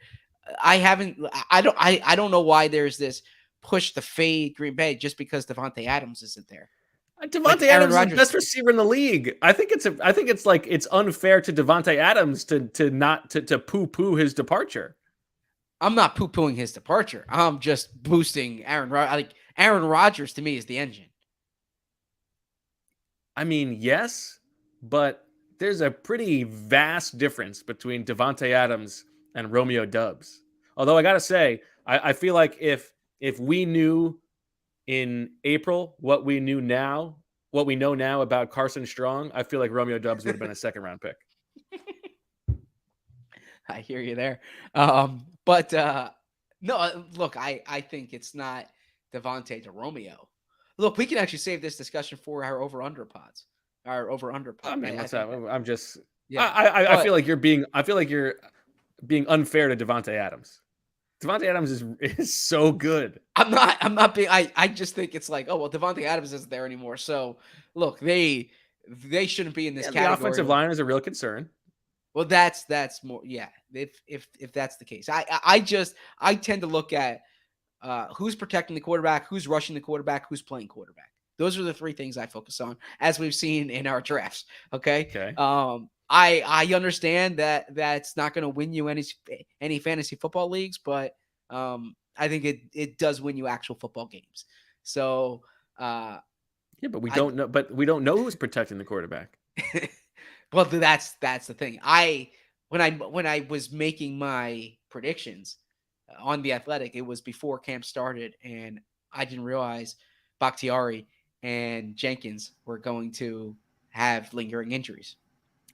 Speaker 4: I don't know why there's this push to fade Green Bay just because Devontae Adams isn't there.
Speaker 6: Devontae Adams is the best receiver in the league. I think it's unfair to Devontae Adams to poo-poo his departure.
Speaker 4: I'm not poo-pooing his departure. I'm just boosting Aaron Rodgers. Like, Aaron Rodgers to me is the engine.
Speaker 6: I mean, yes, but there's a pretty vast difference between Devontae Adams and Romeo Doubs. Although I gotta say, I feel like if we knew in April what we know now about Carson Strong, I feel like Romeo Doubs would have been a second-round pick.
Speaker 4: I hear you there. But no, look, I think it's not Devontae to Romeo. Look, we can actually save this discussion for our over-under pods. Our over-under pod.
Speaker 6: I mean, I'm feel like you're being unfair to Devontae Adams. Devontae Adams is so good.
Speaker 4: I'm not being. I just think it's like, oh well, Devontae Adams isn't there anymore. So look, they shouldn't be in this category.
Speaker 6: The offensive line is a real concern.
Speaker 4: Well, that's more. Yeah, if that's the case, I tend to look at who's protecting the quarterback, who's rushing the quarterback, who's playing quarterback. Those are the three things I focus on, as we've seen in our drafts. Okay. I understand that that's not going to win you any fantasy football leagues, but I think it does win you actual football games. So
Speaker 6: yeah, but we don't know. But we don't know who's protecting the quarterback.
Speaker 4: Well, that's the thing. When I was making my predictions on The Athletic, it was before camp started, and I didn't realize Bakhtiari and Jenkins were going to have lingering injuries.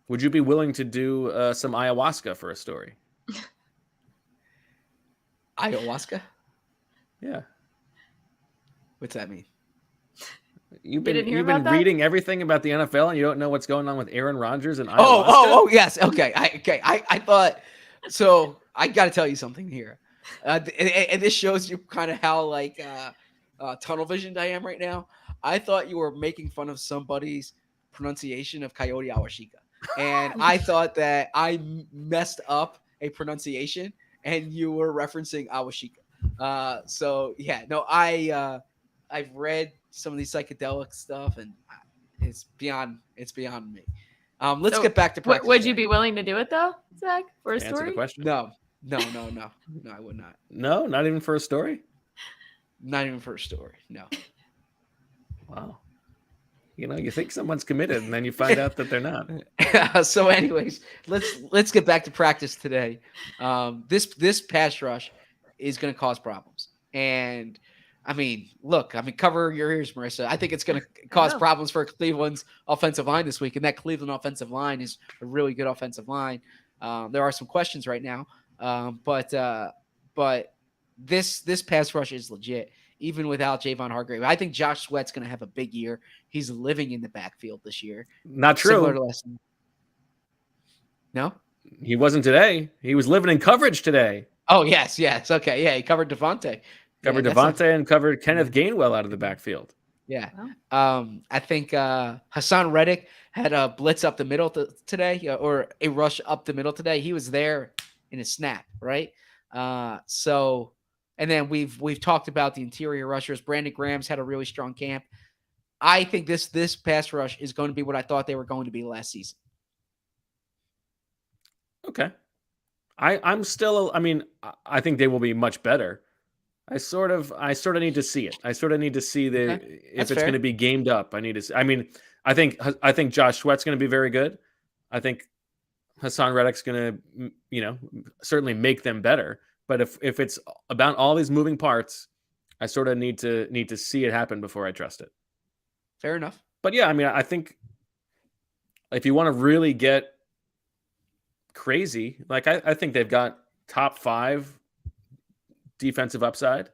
Speaker 6: Would you be willing to do some ayahuasca for a story?
Speaker 4: Ayahuasca?
Speaker 6: Yeah.
Speaker 4: What's that mean?
Speaker 6: You've been reading everything about the NFL and you don't know what's going on with Aaron Rodgers and ayahuasca?
Speaker 4: Oh, yes. Okay. I thought so. I got to tell you something here, and this shows you kind of how like tunnel visioned I am right now. I thought you were making fun of somebody's pronunciation of Coyote Awashika. And I thought that I messed up a pronunciation and you were referencing Awashika. So yeah, no, I've read some of these psychedelic stuff and it's beyond me. Let's get back to practice.
Speaker 5: Would you be willing to do it though, Zach, for a story?
Speaker 6: Answer the question.
Speaker 4: No, I would not.
Speaker 6: No, not even for a story?
Speaker 4: Not even for a story. No.
Speaker 6: Wow. You think someone's committed and then you find out that they're not.
Speaker 4: So anyways, let's get back to practice today. This pass rush is going to cause problems. And cover your ears, Marissa. I think it's going to cause problems for Cleveland's offensive line this week. And that Cleveland offensive line is a really good offensive line. There are some questions right now. But this pass rush is legit. Even without Javon Hargrave. I think Josh Sweat's going to have a big year. He's living in the backfield this year.
Speaker 6: Not true.
Speaker 4: No?
Speaker 6: He wasn't today. He was living in coverage today.
Speaker 4: Oh, yes. Okay, yeah, he covered Devontae.
Speaker 6: And covered Kenneth Gainwell out of the backfield.
Speaker 4: Yeah. I think Hassan Reddick had a blitz up the middle today, or a rush up the middle today. He was there in a snap, right? And then we've talked about the interior rushers. Brandon Graham's had a really strong camp. I think this pass rush is going to be what I thought they were going to be last season.
Speaker 6: Okay. I'm still, I think they will be much better. I sort of need to see it. I sort of need to see if it's going to be gamed up. I need to see. I think Josh Sweat's going to be very good. I think Hassan Reddick's going to, certainly make them better. But if it's about all these moving parts, I sort of need to see it happen before I trust it.
Speaker 4: Fair enough.
Speaker 6: But yeah, I think if you want to really get crazy, like I think they've got top 5 defensive upside.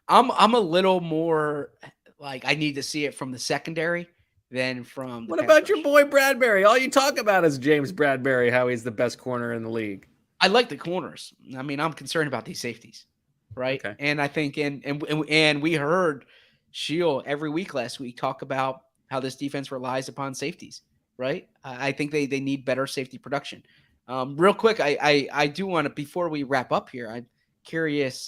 Speaker 4: I'm a little more like I need to see it from the secondary than from the
Speaker 6: What about your boy Bradbury? All you talk about is James Bradbury, how he's the best corner in the league.
Speaker 4: I like the corners. I'm concerned about these safeties, right? Okay. And I think and we heard Sheil every week last week talk about how this defense relies upon safeties, right? I think they need better safety production. Real quick, I do want to, before we wrap up here, I'm curious,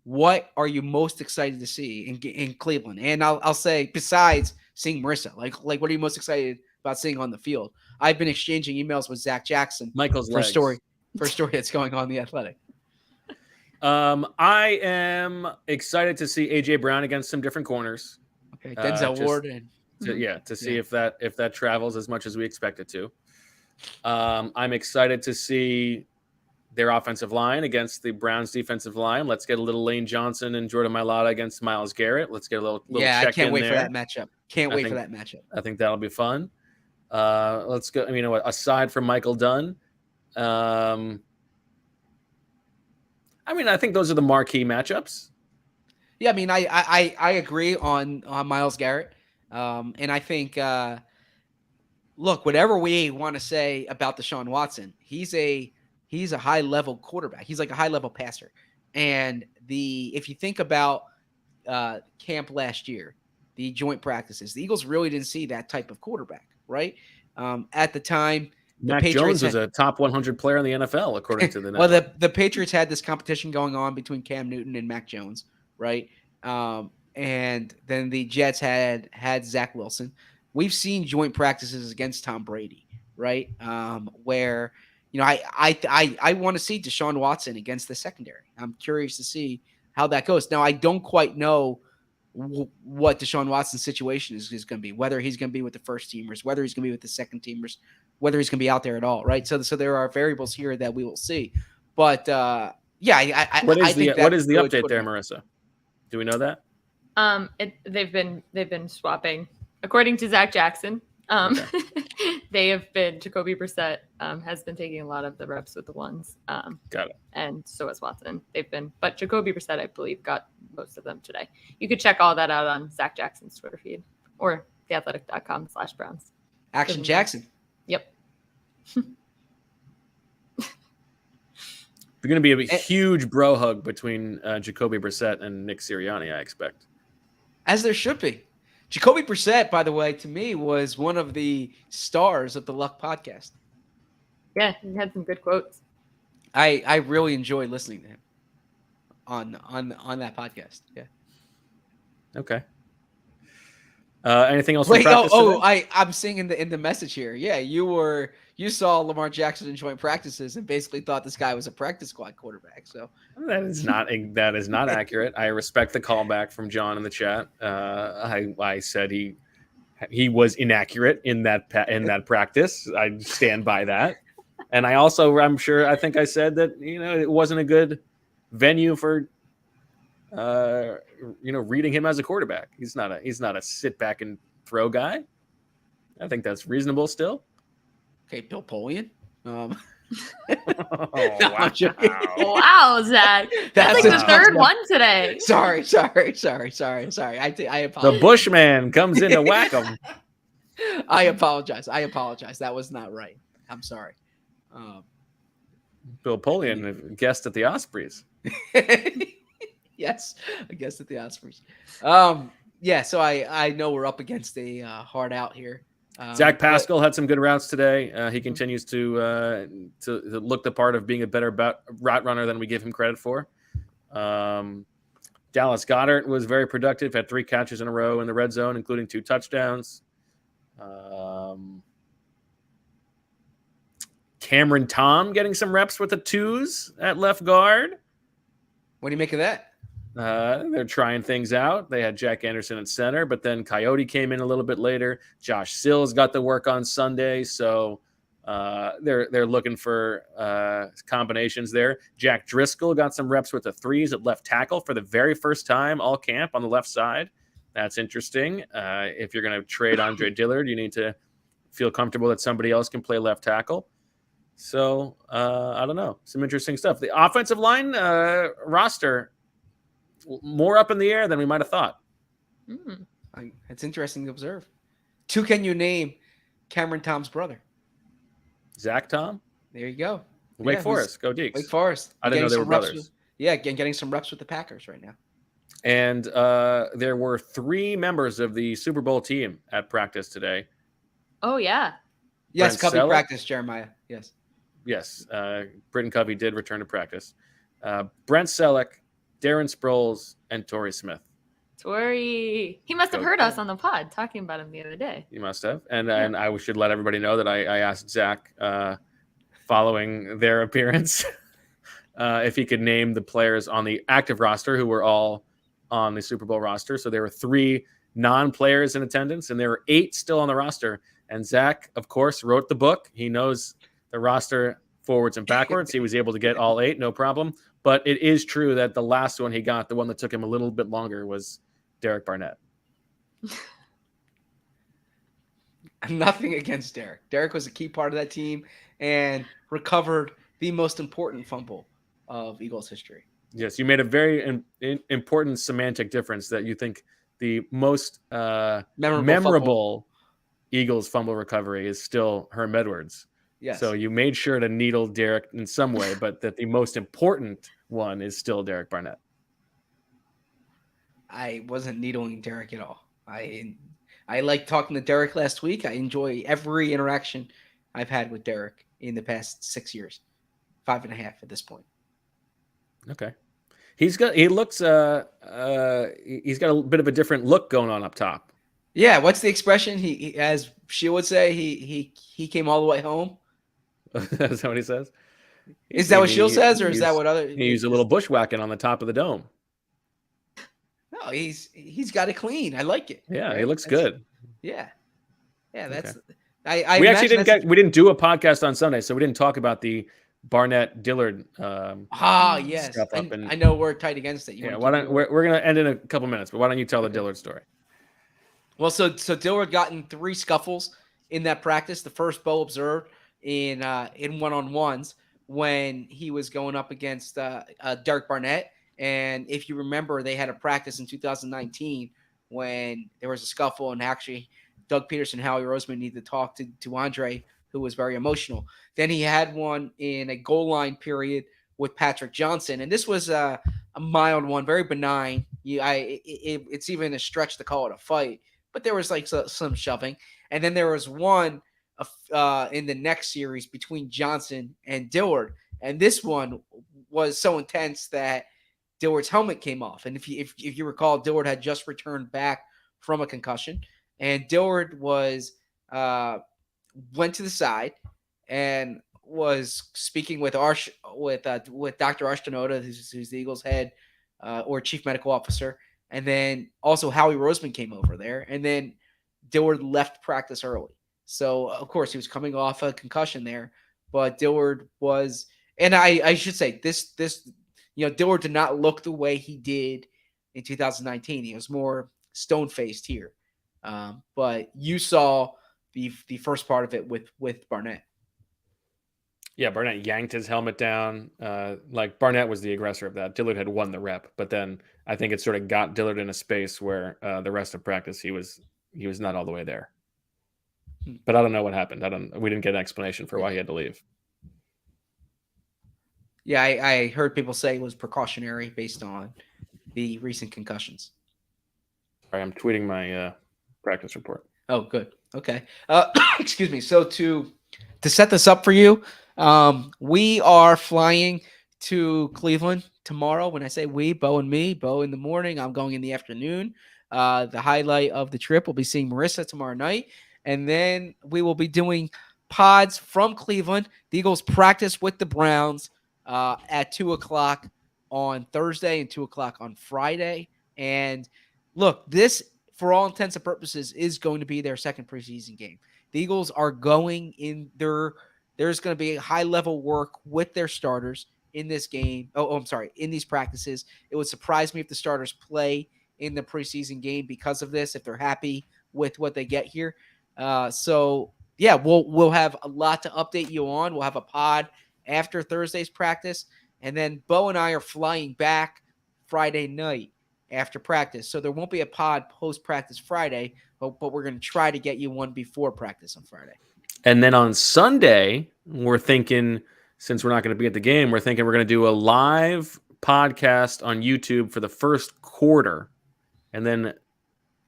Speaker 4: what are you most excited to see in Cleveland? And I'll say, besides seeing Marissa, like what are you most excited about seeing on the field? I've been exchanging emails with Zach Jackson for a story that's going on in The Athletic.
Speaker 6: I am excited to see AJ Brown against some different corners.
Speaker 4: Okay, Denzel Ward
Speaker 6: to see if that travels as much as we expect it to. I'm excited to see their offensive line against the Browns defensive line. Let's get a little Lane Johnson and Jordan Mailata against Myles Garrett. Let's get a little check
Speaker 4: I can't wait
Speaker 6: there.
Speaker 4: for that matchup.
Speaker 6: I think that'll be fun. Let's go. Aside from Michael Dunn, I think those are the marquee matchups.
Speaker 4: Yeah, I agree on Myles Garrett. And I think, look, whatever we want to say about Deshaun Watson, he's a he's a high-level quarterback. He's like a high-level passer. And if you think about camp last year, the joint practices, the Eagles really didn't see that type of quarterback, right? At the time,
Speaker 6: Mac Jones was a top 100 player in the NFL, according to the
Speaker 4: well,
Speaker 6: network.
Speaker 4: the Patriots had this competition going on between Cam Newton and Mac Jones, right? And then the Jets had Zach Wilson. We've seen joint practices against Tom Brady, right? Where I want to see Deshaun Watson against the secondary. I'm curious to see how that goes. Now, I don't quite know what Deshaun Watson's situation is going to be, whether he's going to be with the first teamers, whether he's going to be with the second teamers, whether he's going to be out there at all, right? So there are variables here that we will see. But what is
Speaker 6: the update there, Marissa? Do we know that?
Speaker 5: They've been swapping, according to Zach Jackson. Jacoby Brissett has been taking a lot of the reps with the ones.
Speaker 6: Got it.
Speaker 5: And so has Watson. But Jacoby Brissett, I believe, got most of them today. You could check all that out on Zach Jackson's Twitter feed or theathletic.com/Browns.
Speaker 4: Action Jackson.
Speaker 5: Yep.
Speaker 6: There's going to be a huge bro hug between Jacoby Brissett and Nick Sirianni, I expect.
Speaker 4: As there should be. Jacoby Brissett, by the way, to me, was one of the stars of the Luck podcast.
Speaker 5: Yeah, he had some good quotes.
Speaker 4: I really enjoy listening to him on that podcast. Yeah.
Speaker 6: Okay. Anything else?
Speaker 4: Wait, I'm seeing in the message here. Yeah, you saw Lamar Jackson in joint practices and basically thought this guy was a practice squad quarterback. So
Speaker 6: that is not accurate. I respect the callback from John in the chat. I said he was inaccurate in that practice. I stand by that. And I think I said that it wasn't a good venue for reading him as a quarterback. He's not a sit back and throw guy. I think that's reasonable still.
Speaker 4: Okay, Bill Polian.
Speaker 5: Wow, Zach. That's like the third one today.
Speaker 4: Sorry. I apologize.
Speaker 6: The Bushman comes in to whack him.
Speaker 4: I apologize. That was not right. I'm sorry.
Speaker 6: Bill Polian, a guest at the Ospreys.
Speaker 4: Yes, a guest at the Ospreys. So I know we're up against a hard out here.
Speaker 6: Zach Pascal had some good routes today. He continues to look the part of being a better route runner than we give him credit for. Dallas Goedert was very productive, had 3 catches in a row in the red zone, including 2 touchdowns. Cameron Tom getting some reps with the 2s at left guard.
Speaker 4: What do you make of that?
Speaker 6: They're trying things out. They had Jack Anderson at center, but then Coyote came in a little bit later. Josh Sills got the work on Sunday, so they're looking for combinations there. Jack Driscoll got some reps with the 3s at left tackle for the very first time all camp on the left side. That's interesting. If you're going to trade Andre Dillard, you need to feel comfortable that somebody else can play left tackle. So I don't know. Some interesting stuff. The offensive line roster, more up in the air than we might have thought.
Speaker 4: It's interesting to observe. 2 can you name Cameron Tom's brother?
Speaker 6: Zach Tom?
Speaker 4: There you go.
Speaker 6: Wake Forest. Go Deeks.
Speaker 4: Wake Forest.
Speaker 6: I didn't know they were brothers.
Speaker 4: Getting some reps with the Packers right now.
Speaker 6: And there were 3 members of the Super Bowl team at practice today.
Speaker 5: Oh, yeah.
Speaker 4: Yes, Covey practice, Jeremiah. Yes.
Speaker 6: Yes. Britton Covey did return to practice. Brent Selleck, Darren Sproles, and Torrey Smith.
Speaker 5: Torrey. He must have heard us on the pod talking about him the other day.
Speaker 6: He must have. And I should let everybody know that I asked Zach following their appearance if he could name the players on the active roster who were all on the Super Bowl roster. So there were 3 non-players in attendance, and there were 8 still on the roster. And Zach, of course, wrote the book. He knows the roster forwards and backwards. He was able to get all 8, no problem. But it is true that the last one he got, the one that took him a little bit longer, was Derek Barnett.
Speaker 4: Nothing against Derek. Derek was a key part of that team and recovered the most important fumble of Eagles history.
Speaker 6: Yes, you made a very important semantic difference that you think the most memorable Eagles fumble recovery is still Herm Edwards.
Speaker 4: Yes.
Speaker 6: So you made sure to needle Derek in some way, but that the most important one is still Derek Barnett.
Speaker 4: I wasn't needling Derek at all. I liked talking to Derek last week. I enjoy every interaction I've had with Derek in the past 6 years, 5.5 at this point.
Speaker 6: Okay. He's got a bit of a different look going on up top.
Speaker 4: Yeah, what's the expression? He as she would say, he came all the way home.
Speaker 6: That's what he says.
Speaker 4: Is that what she says, or is that what other?
Speaker 6: He used a little bushwhacking on the top of the dome.
Speaker 4: No, he's got it clean. I like it.
Speaker 6: Yeah,
Speaker 4: right?
Speaker 6: he looks good.
Speaker 4: Yeah, that's.
Speaker 6: Okay. We didn't do a podcast on Sunday, so we didn't talk about the Barnett Dillard.
Speaker 4: Yes,
Speaker 6: stuff up
Speaker 4: I know we're tight against it.
Speaker 6: We're gonna end in a couple minutes, but why don't you tell the Dillard story?
Speaker 4: Well, so Dillard got in 3 scuffles in that practice. The first Bo observed in one-on-ones when he was going up against Derek Barnett. And if you remember, they had a practice in 2019 when there was a scuffle, and actually Doug Peterson and Howie Roseman needed to talk to Andre, who was very emotional. Then he had one in a goal line period with Patrick Johnson, and this was a mild one, very benign. It's even a stretch to call it a fight, but there was like some shoving. And then there was one in the next series between Johnson and Dillard, and this one was so intense that Dillard's helmet came off. And if you recall, Dillard had just returned back from a concussion, and Dillard went to the side and was speaking with Dr. Arshinoda, who's the Eagles' head or chief medical officer, and then also Howie Roseman came over there, and then Dillard left practice early. So of course he was coming off a concussion there, but Dillard was, and I should say this. Dillard did not look the way he did in 2019. He was more stone-faced here. But you saw the first part of it with Barnett.
Speaker 6: Yeah, Barnett yanked his helmet down. Like Barnett was the aggressor of that. Dillard had won the rep, but then I think it sort of got Dillard in a space where the rest of practice he was not all the way there. But I don't know what happened. We didn't get an explanation for why he had to leave.
Speaker 4: Yeah, I heard people say it was precautionary based on the recent concussions.
Speaker 6: Sorry, I'm tweeting my practice report.
Speaker 4: Oh, good. Okay. Excuse me. So to set this up for you, we are flying to Cleveland tomorrow. When I say we, Bo and me, Bo in the morning, I'm going in the afternoon. The highlight of the trip, we'll be seeing Marissa tomorrow night. And then we will be doing pods from Cleveland. The Eagles practice with the Browns at 2:00 on Thursday and 2:00 on Friday. And look, this, for all intents and purposes, is going to be their second preseason game. The Eagles are going in there. There's going to be high-level work with their starters in this game. In these practices. It would surprise me if the starters play in the preseason game because of this, if they're happy with what they get here. So yeah, we'll have a lot to update you on. We'll have a pod after Thursday's practice, and then Bo and I are flying back Friday night after practice. So there won't be a pod post-practice Friday, but we're going to try to get you one before practice on Friday.
Speaker 6: And then on Sunday, we're thinking, since we're not going to be at the game, we're thinking we're going to do a live podcast on YouTube for the first quarter, and then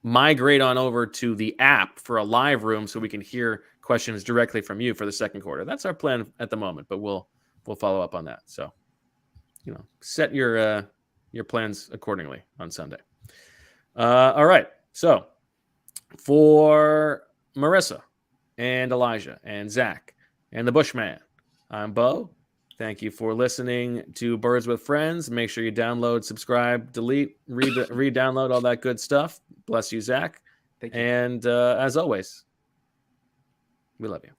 Speaker 6: migrate on over to the app for a live room so we can hear questions directly from you for the second quarter. That's our plan at the moment, but we'll follow up on that. So, set your plans accordingly on Sunday. All right. So for Marissa and Elijah and Zach and the Bushman, I'm Bo. Thank you for listening to Birds with Friends. Make sure you download, subscribe, delete, re-download, all that good stuff. Bless you, Zach.
Speaker 4: Thank you.
Speaker 6: And as always, we love you.